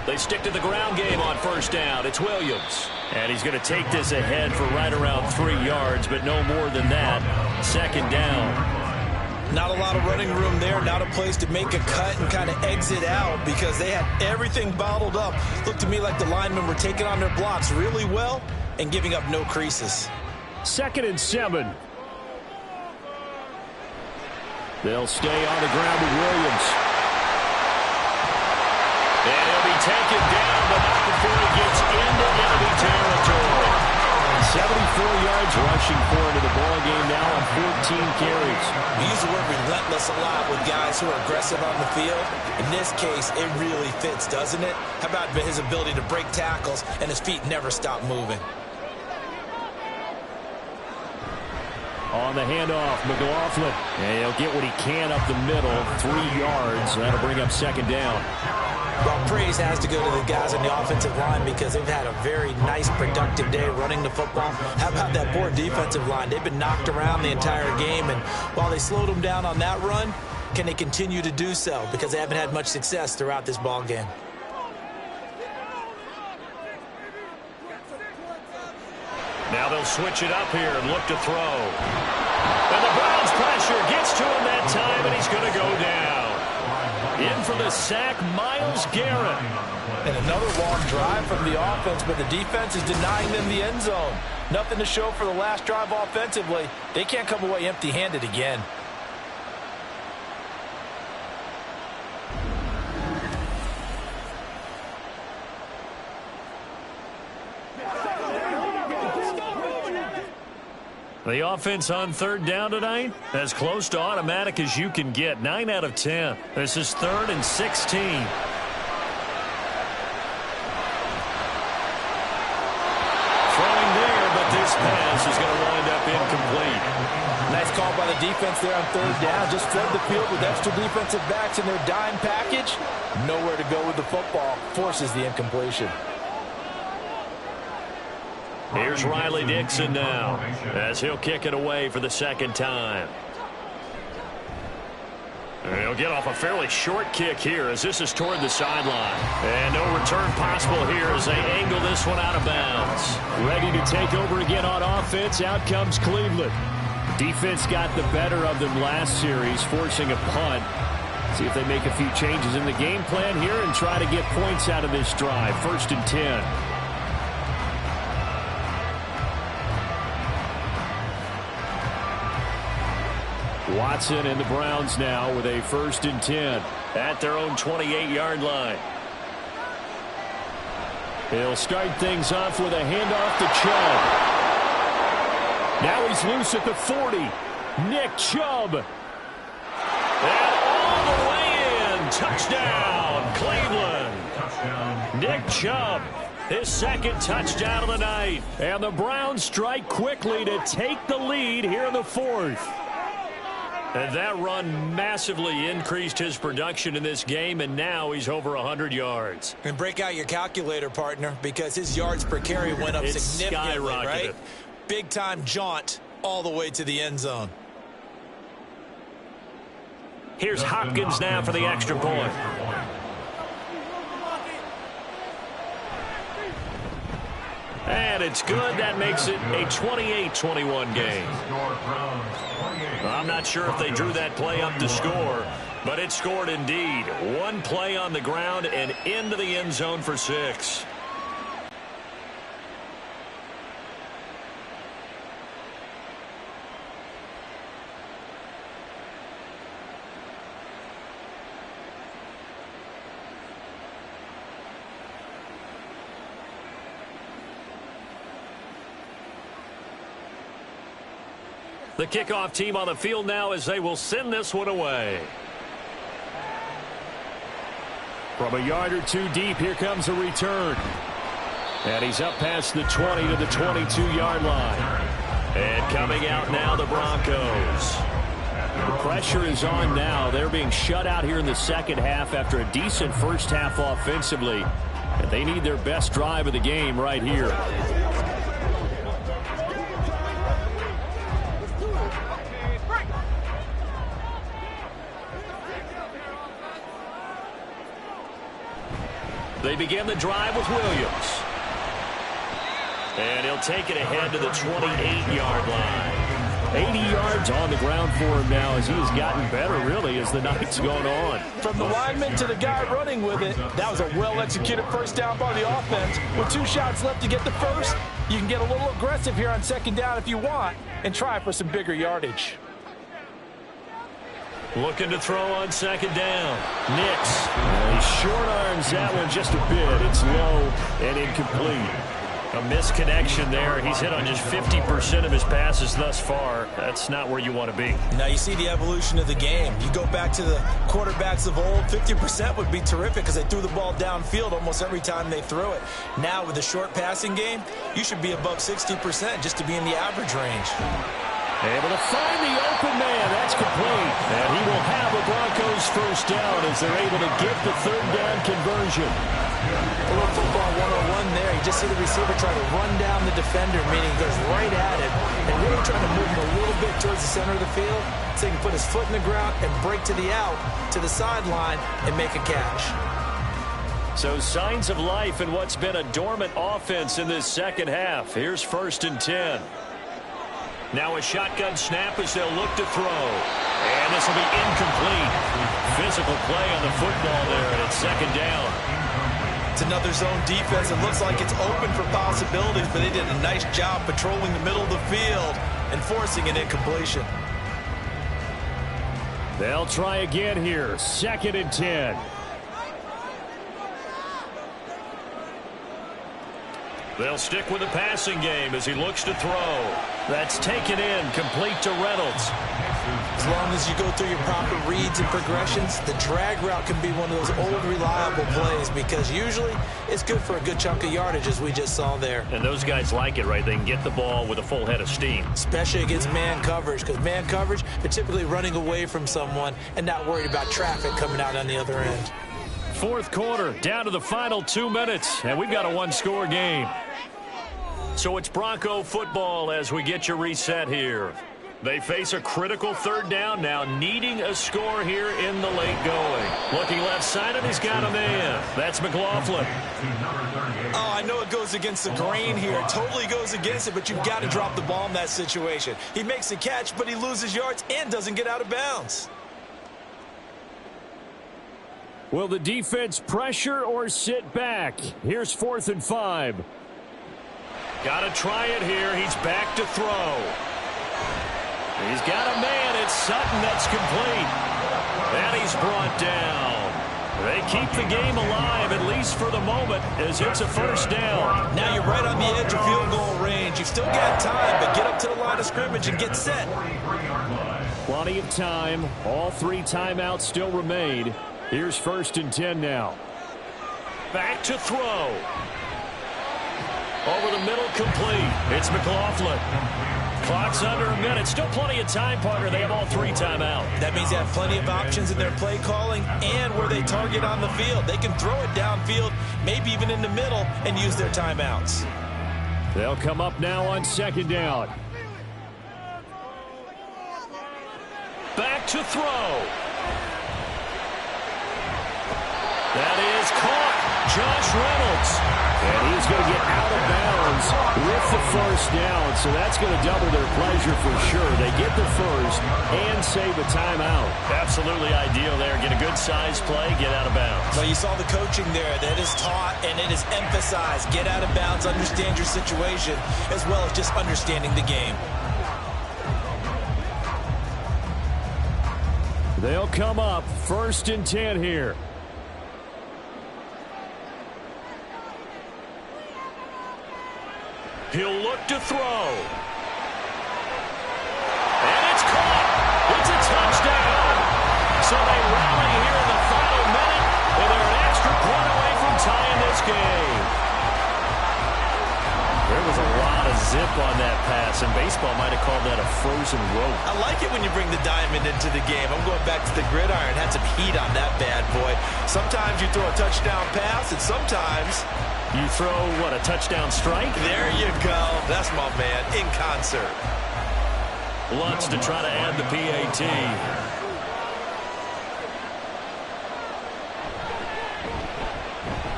They stick to the ground game on 1st down. It's Williams. And he's going to take this ahead for right around 3 yards, but no more than that. 2nd down. Not a lot of running room there, not a place to make a cut and kind of exit out, because they had everything bottled up. Looked to me like the linemen were taking on their blocks really well and giving up no creases. 2nd and 7. They'll stay on the ground with Williams. And he'll be taken down, but not before he gets into enemy territory. 74 yards rushing for into the ball game now on 14 carries. We use the word relentless a lot with guys who are aggressive on the field. In this case, it really fits, doesn't it? How about his ability to break tackles and his feet never stop moving? On the handoff, McLaughlin. And he'll get what he can up the middle, 3 yards. That'll bring up second down. Well, praise has to go to the guys on the offensive line because they've had a very nice, productive day running the football. How about that poor defensive line? They've been knocked around the entire game, and while they slowed them down on that run, can they continue to do so? Because they haven't had much success throughout this ball game. Now they'll switch it up here and look to throw. And the Browns pressure gets to him that time, and he's going to go down. In for the sack, Myles Garrett. And another long drive from the offense, but the defense is denying them the end zone. Nothing to show for the last drive offensively. They can't come away empty-handed again. The offense on third down tonight, as close to automatic as you can get, 9 out of 10. This is 3rd and 16. Throwing there, but this pass is going to wind up incomplete. Nice call by the defense there on third down. Just flood the field with extra defensive backs in their dime package. Nowhere to go with the football. Forces the incompletion. Here's Riley Dixon now, as he'll kick it away for the second time. And he'll get off a fairly short kick here as this is toward the sideline. And no return possible here as they angle this one out of bounds. Ready to take over again on offense. Out comes Cleveland. Defense got the better of them last series, forcing a punt. See if they make a few changes in the game plan here and try to get points out of this drive. 1st and 10. Watson and the Browns now with a 1st and 10. At their own 28-yard line. He'll start things off with a handoff to Chubb. Now he's loose at the 40. Nick Chubb. And all the way in. Touchdown, Cleveland. Touchdown. Nick Chubb, his 2nd touchdown of the night. And the Browns strike quickly to take the lead here in the 4th. And that run massively increased his production in this game, and now he's over 100 yards. And break out your calculator, partner, because his yards per carry went up significantly, right? Big-time jaunt all the way to the end zone. Here's Hopkins now for the extra point. And it's good. That makes it a 28-21 game. I'm not sure if they drew that play up to score, but it scored indeed. One play on the ground and into the end zone for 6. The kickoff team on the field now as they will send this one away. From a yard or two deep, here comes a return. And he's up past the 20 to the 22-yard line. And coming out now, the Broncos. The pressure is on now. They're being shut out here in the second half after a decent first half offensively. And they need their best drive of the game right here. They begin the drive with Williams. And he'll take it ahead to the 28-yard line. 80 yards on the ground for him now as he has gotten better, really, as the night's gone on. From the lineman to the guy running with it, that was a well-executed first down by the offense. With 2 shots left to get the first, you can get a little aggressive here on second down if you want and try for some bigger yardage. Looking to throw on second down. Nix. He short arms that one just a bit. It's low and incomplete. A misconnection there. He's hit on just 50% of his passes thus far. That's not where you want to be. Now you see the evolution of the game. You go back to the quarterbacks of old, 50% would be terrific because they threw the ball downfield almost every time they threw it. Now with the short passing game, you should be above 60% just to be in the average range. Able to find the open man. That's complete. And he will have a Broncos first down as they're able to get the third down conversion. A little football 101 there. You just see the receiver try to run down the defender, meaning he goes right at it, and really trying to move him a little bit towards the center of the field so he can put his foot in the ground and break to the out, to the sideline, and make a catch. So signs of life in what's been a dormant offense in this second half. Here's 1st and 10. Now a shotgun snap as they'll look to throw. And this will be incomplete. Physical play on the football there, and it's 2nd down. It's another zone defense. It looks like it's open for possibilities, but they did a nice job patrolling the middle of the field and forcing an incompletion. They'll try again here. 2nd and 10. They'll stick with the passing game as he looks to throw. That's taken in, complete to Reynolds. As long as you go through your proper reads and progressions, the drag route can be one of those old reliable plays because usually it's good for a good chunk of yardage as we just saw there. And those guys like it, right? They can get the ball with a full head of steam. Especially against man coverage, because man coverage, they're typically running away from someone and not worried about traffic coming out on the other end. 4th quarter, down to the final 2 minutes, and we've got a one-score game. So it's Bronco football as we get you reset here. They face a critical 3rd down now, needing a score here in the late going. Looking left side, and he's got a man. That's McLaughlin. Oh, I know it goes against the grain here. It totally goes against it, but you've got to drop the ball in that situation. He makes a catch, but he loses yards and doesn't get out of bounds. Will the defense pressure or sit back? Here's 4th and 5. Got to try it here. He's back to throw. He's got a man. It's Sutton. That's complete. And he's brought down. They keep the game alive, at least for the moment, as it's a 1st down. Now you're right on the edge of field goal range. You've still got time, but get up to the line of scrimmage and get set. Plenty of time. All 3 timeouts still remain. Here's 1st and 10 now. Back to throw. Over the middle, complete. It's McLaughlin. Clock's under a minute. Still plenty of time, partner. They have all 3 timeout. That means they have plenty of options in their play calling and where they target on the field. They can throw it downfield, maybe even in the middle, and use their timeouts. They'll come up now on 2nd down. Back to throw. That is caught. Josh Reynolds. And he's going to get out of bounds with the 1st down. So that's going to double their pleasure for sure. They get the 1st and save a timeout. Absolutely ideal there. Get a good size play, get out of bounds. Well, you saw the coaching there. That is taught and it is emphasized. Get out of bounds, understand your situation, as well as just understanding the game. They'll come up 1st and 10 here. He'll look to throw. And it's caught. It's a touchdown. So they rally here in the final minute, and they're an extra point away from tying this game. There was a lot of zip on that pass, and baseball might have called that a frozen rope. I like it when you bring the diamond into the game. I'm going back to the gridiron. Had some heat on that bad boy. Sometimes you throw a touchdown pass, and sometimes you throw, what, a touchdown strike? There you go. That's my man, in concert. Lutz to try to add the PAT.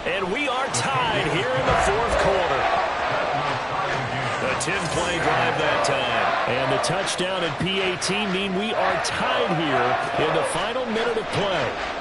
And we are tied here in the 4th quarter. A 10-play drive that time. And the touchdown and PAT mean we are tied here in the final minute of play.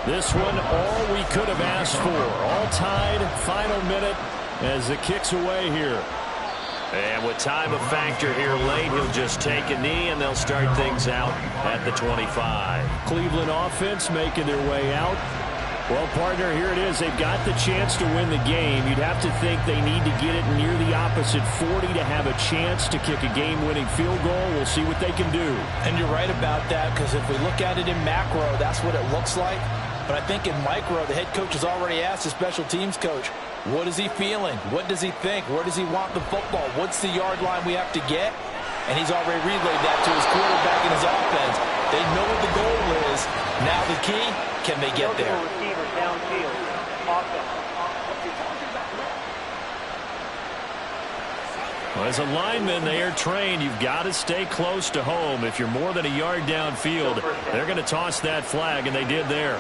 This one, all we could have asked for. All tied, final minute as it kicks away here. And with time a factor here late, he'll just take a knee, and they'll start things out at the 25. Cleveland offense making their way out. Well, partner, here it is. They've got the chance to win the game. You'd have to think they need to get it near the opposite 40 to have a chance to kick a game-winning field goal. We'll see what they can do. And you're right about that, because if we look at it in macro, that's what it looks like. But I think in micro, the head coach has already asked the special teams coach, what is he feeling? What does he think? Where does he want the football? What's the yard line we have to get? And he's already relayed that to his quarterback and his offense. They know what the goal is. Now the key, can they get there? Downfield. Offense. Well, as a lineman, they are trained. You've got to stay close to home. If you're more than a yard downfield, they're going to toss that flag, and they did there.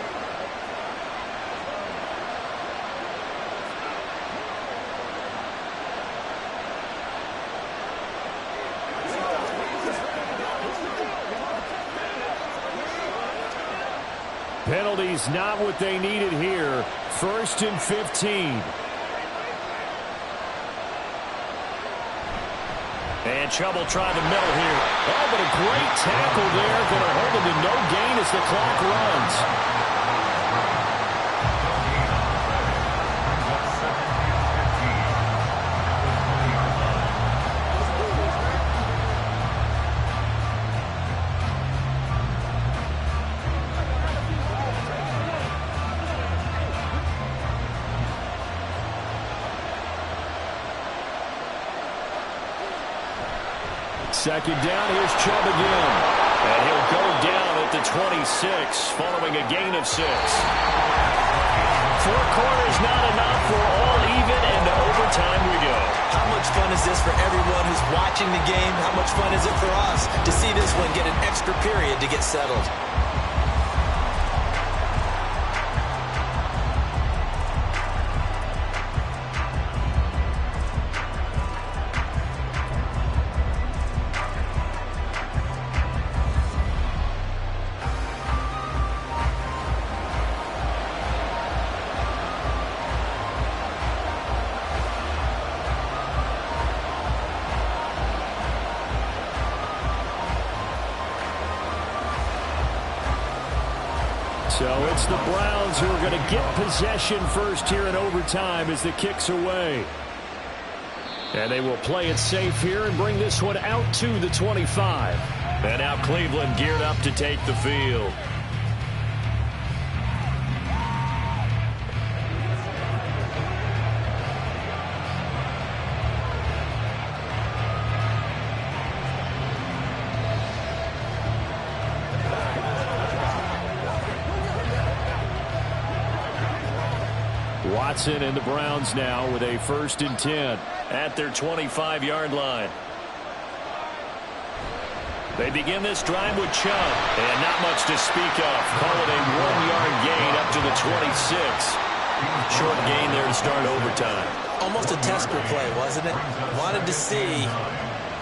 Penalties not what they needed here. 1st and 15. And trouble trying the middle here. Oh, but a great tackle there. Going to hold him to no gain as the clock runs. Second down, here's Chubb again. And he'll go down at the 26 following a gain of 6. 4 quarters not enough. We're all even, and to overtime we go. How much fun is this for everyone who's watching the game? How much fun is it for us to see this one get an extra period to get settled? So it's the Browns who are going to get possession first here in overtime as the kick's away. And they will play it safe here and bring this one out to the 25. And now Cleveland geared up to take the field. Watson and the Browns now with a 1st and 10 at their 25-yard line. They begin this drive with Chubb, and not much to speak of. Call it a 1-yard gain up to the 26. Short gain there to start overtime. Almost a tester play, wasn't it? Wanted to see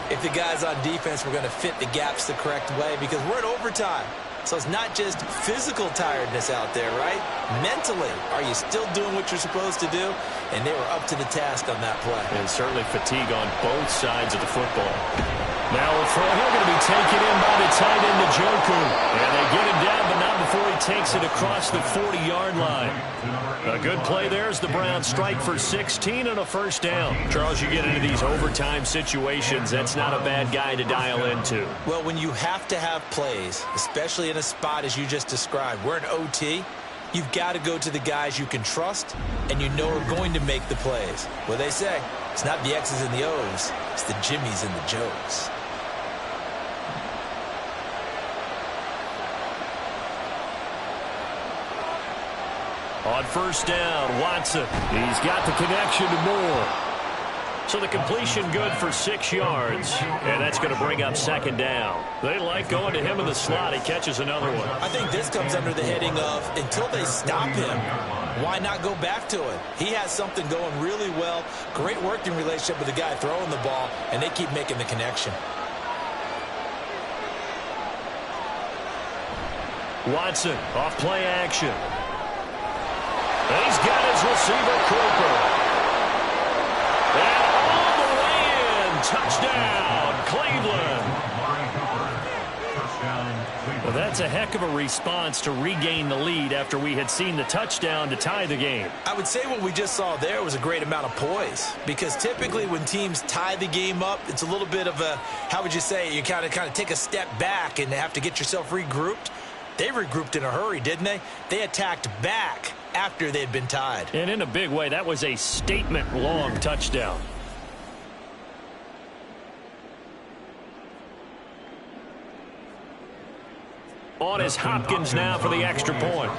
if the guys on defense were going to fit the gaps the correct way, because we're in overtime. So it's not just physical tiredness out there, right? Mentally, are you still doing what you're supposed to do? And they were up to the task on that play. And certainly fatigue on both sides of the football. Now a throw here going to be taken in by the tight end, Njoku. And they get him down, but not before he takes it across the 40-yard line. A good play there as the Browns strike for 16 and a 1st down. Charles, you get into these overtime situations, that's not a bad guy to dial into. Well, when you have to have plays, especially in a spot as you just described, we're in OT, you've got to go to the guys you can trust and you know are going to make the plays. Well, they say it's not the X's and the O's, it's the Jimmies and the Joes. On 1st down, Watson. He's got the connection to Moore. So the completion good for 6 yards, and that's going to bring up 2nd down. They like going to him in the slot. He catches another one. I think this comes under the heading of until they stop him, why not go back to it? He has something going really well, great working relationship with the guy throwing the ball, and they keep making the connection. Watson off play action. He's got his receiver, Cooper. And all the way in. Touchdown, Cleveland. Well, that's a heck of a response to regain the lead after we had seen the touchdown to tie the game. I would say what we just saw there was a great amount of poise, because typically when teams tie the game up, it's a little bit of a, how would you say, you kind of take a step back and have to get yourself regrouped. They regrouped in a hurry, didn't they? They attacked back after they'd been tied. And in a big way, that was a statement-long touchdown. On is Hopkins now for the extra point.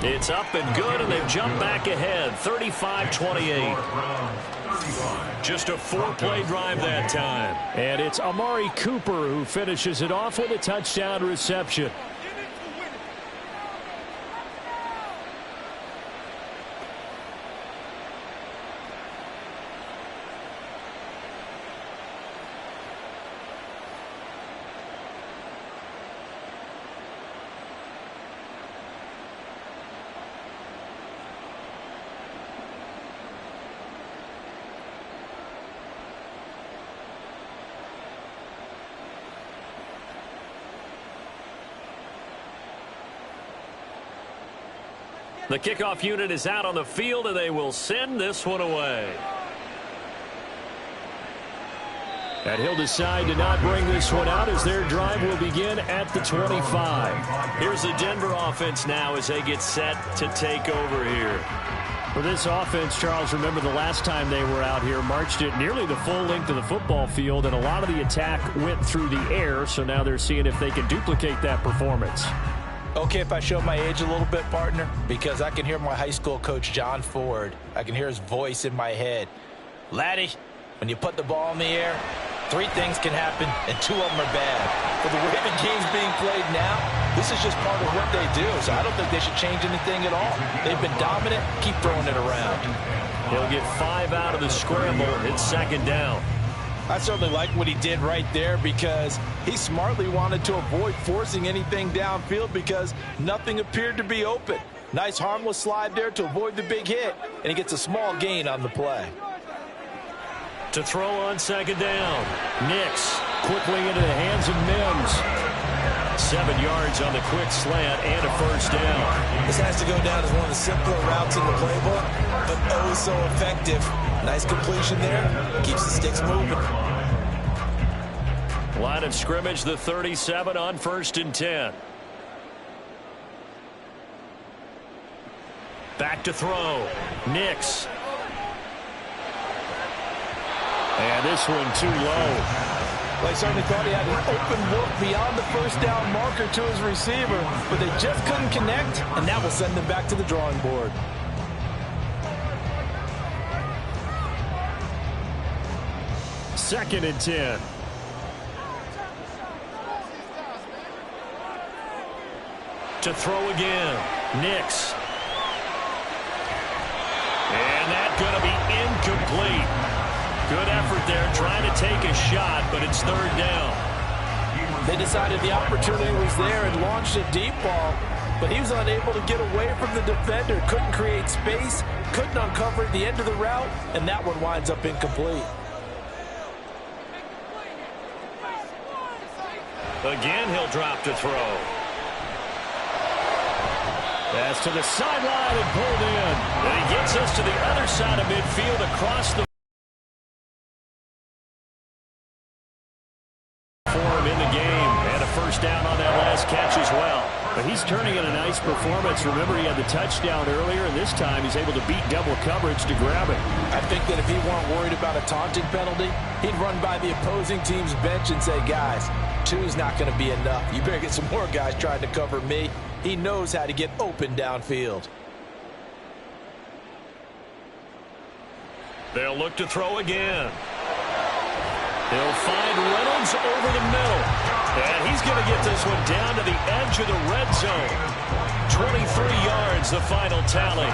It's up and good, and they've jumped back ahead, 35-28. Just a 4-play drive that time. And it's Amari Cooper who finishes it off with a touchdown reception. The kickoff unit is out on the field, and they will send this one away. And he'll decide to not bring this one out as their drive will begin at the 25. Here's the Denver offense now as they get set to take over here. For this offense, Charles, remember the last time they were out here, marched it nearly the full length of the football field, and a lot of the attack went through the air, so now they're seeing if they can duplicate that performance. Okay, if I show my age a little bit, partner, because I can hear my high school coach, John Ford. I can hear his voice in my head. Laddie, when you put the ball in the air, 3 things can happen, and 2 of them are bad. For the way the game's being played now, this is just part of what they do, so I don't think they should change anything at all. They've been dominant. Keep throwing it around. He'll get 5 out of the scramble. It's 2nd down. I certainly like what he did right there, because he smartly wanted to avoid forcing anything downfield because nothing appeared to be open. Nice harmless slide there to avoid the big hit, and he gets a small gain on the play. To throw on 2nd down. Nix Quickly into the hands of Mims. 7 yards on the quick slant and a 1st down. This has to go down as one of the simpler routes in the playbook, but oh so effective. Nice completion there. Keeps the sticks moving. Line of scrimmage, the 37 on 1st and 10. Back to throw. Nix. And this one too low. Well, he certainly thought he had an open look beyond the 1st down marker to his receiver, but they just couldn't connect, and that will send them back to the drawing board. Second and 10. To throw again. Nix. And that's going to be incomplete. Good effort there trying to take a shot, but it's 3rd down. They decided the opportunity was there and launched a deep ball, but he was unable to get away from the defender. Couldn't create space, couldn't uncover the end of the route, and that one winds up incomplete. Again, he'll drop to throw. Pass to the sideline and pulled in. And he gets us to the other side of midfield across the in the game, and a 1st down on that last catch as well. But he's turning in a nice performance. Remember, he had the touchdown earlier, and this time he's able to beat double coverage to grab it. I think that if he weren't worried about a taunting penalty, he'd run by the opposing team's bench and say, guys, 2 is not going to be enough. You better get some more guys trying to cover me. He knows how to get open downfield. They'll look to throw again. They'll find Reynolds over the middle. And he's going to get this one down to the edge of the red zone. 23 yards, the final tally.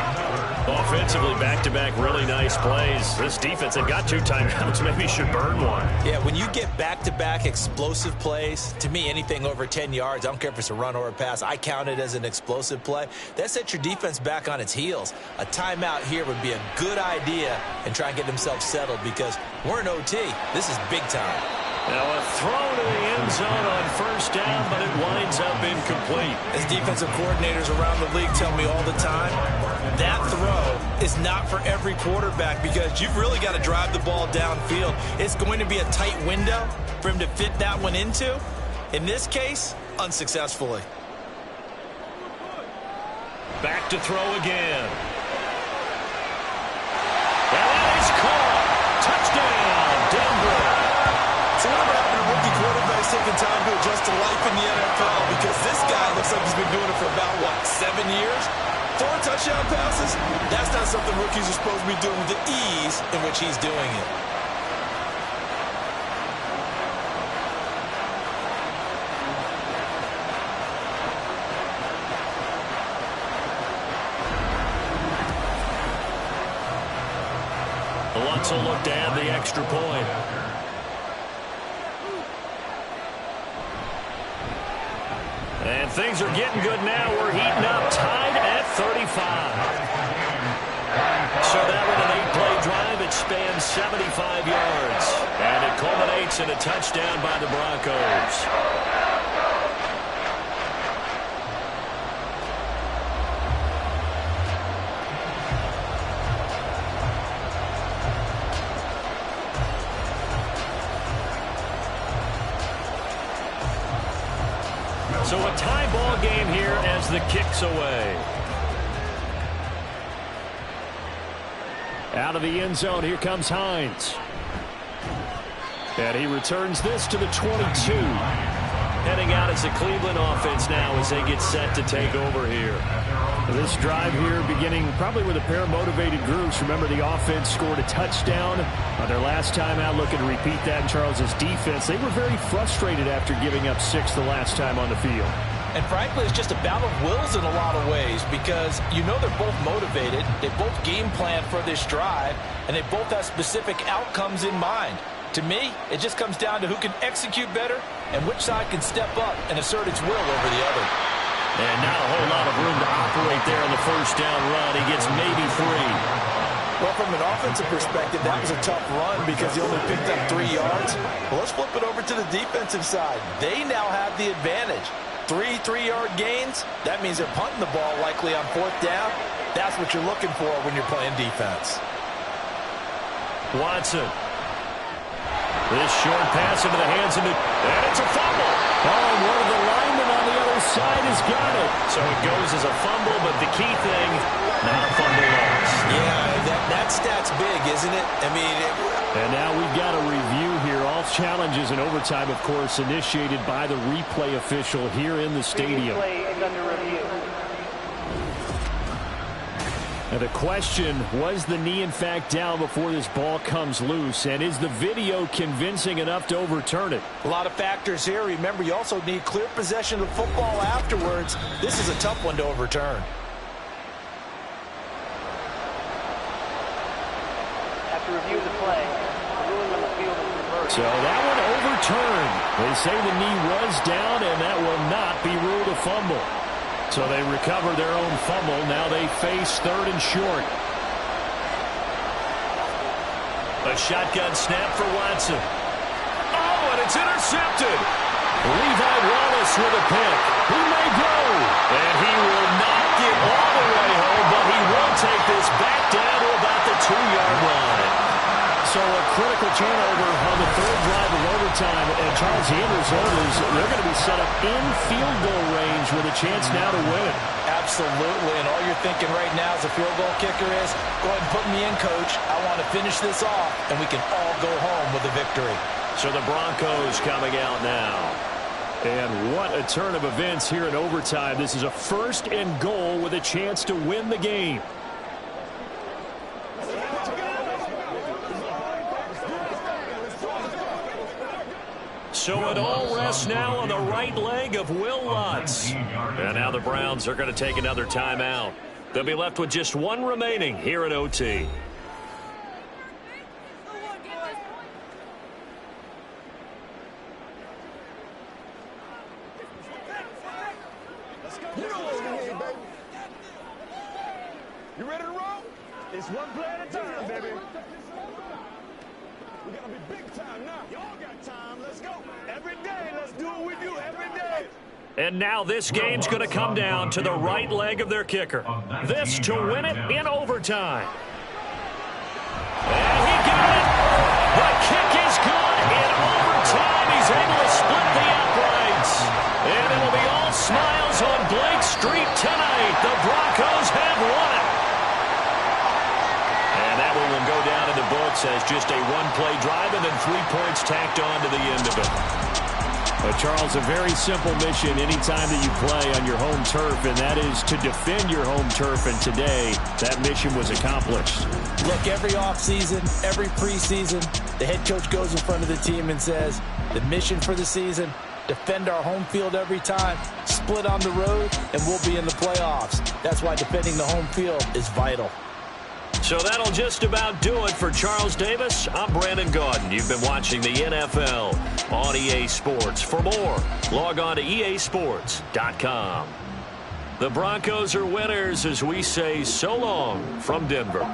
Offensively, back-to-back really nice plays. This defense, they've got 2 timeouts. Maybe should burn one. Yeah, when you get back-to-back explosive plays, to me, anything over 10 yards, I don't care if it's a run or a pass, I count it as an explosive play. That sets your defense back on its heels. A timeout here would be a good idea and try and get themselves settled because we're in OT. This is big time. Now a throw to the end zone on first down, but it winds up incomplete. As defensive coordinators around the league tell me all the time, that throw is not for every quarterback because you've really got to drive the ball downfield. It's going to be a tight window for him to fit that one into. In this case, unsuccessfully. Back to throw again. And that is caught. Touchdown, Denver. So whatever happened to rookie quarterbacks taking time to adjust to life in the NFL? Because this guy looks like he's been doing it for about, 7 years? 4 touchdown passes? That's not something rookies are supposed to be doing with the ease in which he's doing it. Lutz will look to add the extra point. And things are getting good now. We're heating up, tied at 35. So that with an 8-play drive, it spans 75 yards. And it culminates in a touchdown by the Broncos. So a tie ball game here as the kick's away. Out of the end zone, here comes Hines. And he returns this to the 22. Heading out as the Cleveland offense now as they get set to take over here. This drive here beginning probably with a pair of motivated groups. Remember, the offense scored a touchdown on their last time out. Looking to repeat that in Charles's defense. They were very frustrated after giving up 6 the last time on the field. And frankly, it's just a battle of wills in a lot of ways because you know they're both motivated. They both game plan for this drive, and they both have specific outcomes in mind. To me, it just comes down to who can execute better and which side can step up and assert its will over the other. And not a whole lot of room to operate there on the first down run. He gets maybe 3. Well, from an offensive perspective, that was a tough run because he only picked up 3 yards. Well, let's flip it over to the defensive side. They now have the advantage. 3 3-yard gains, that means they're punting the ball likely on 4th down. That's what you're looking for when you're playing defense. Watson. This short pass into the hands of and it's a fumble. Oh, and one of the linemen on the other side has got it. So it goes as a fumble, but the key thing, not a fumble loss. Yeah, that stat's big, isn't it? I mean, and now we've got a review here. All challenges in overtime, of course, initiated by the replay official here in the stadium. Replay is under review. And the question, was the knee in fact down before this ball comes loose? And is the video convincing enough to overturn it? A lot of factors here. Remember, you also need clear possession of the football afterwards. This is a tough one to overturn. After review of the play, the ruling on the field is reversed. So that one overturned. They say the knee was down, and that will not be ruled a fumble. So they recover their own fumble. Now they face 3rd and short. A shotgun snap for Watson. Oh, and it's intercepted. Levi Wallace with a pick. He may go. And he will not get all the way home, but he will take this back down to about the 2-yard line. So a critical turnover on the 3rd drive of overtime. And Charles, the end result is they're going to be set up in field goal range with a chance now to win it. Absolutely, and all you're thinking right now as a field goal kicker is, go ahead and put me in, coach. I want to finish this off, and we can all go home with a victory. So the Broncos coming out now. And what a turn of events here in overtime. This is a 1st and goal with a chance to win the game. So it all rests now on the right leg of Will Lutz. And now the Browns are going to take another timeout. They'll be left with just one remaining here at OT. You ready to roll? It's one play at a time, baby. We gotta be big time now. Y'all got time. Let's go. Every day, let's do what we do every day. And now this game's going to come down to the right leg of their kicker. This to win it in overtime. And he got it. The kick is good. In overtime, he's able to split the uprights. And it will be all smiles on Blake Street tonight. The Broncos have won it. And that one will go down in the books as just a one-play drive and then 3 points tacked on to the end of it. But Charles, a very simple mission anytime that you play on your home turf, and that is to defend your home turf. And today, that mission was accomplished. Look, every offseason, every preseason, the head coach goes in front of the team and says, the mission for the season, defend our home field every time, split on the road, and we'll be in the playoffs. That's why defending the home field is vital. So that'll just about do it for Charles Davis. I'm Brandon Gaudin. You've been watching the NFL on EA Sports. For more, log on to easports.com. The Broncos are winners as we say so long from Denver.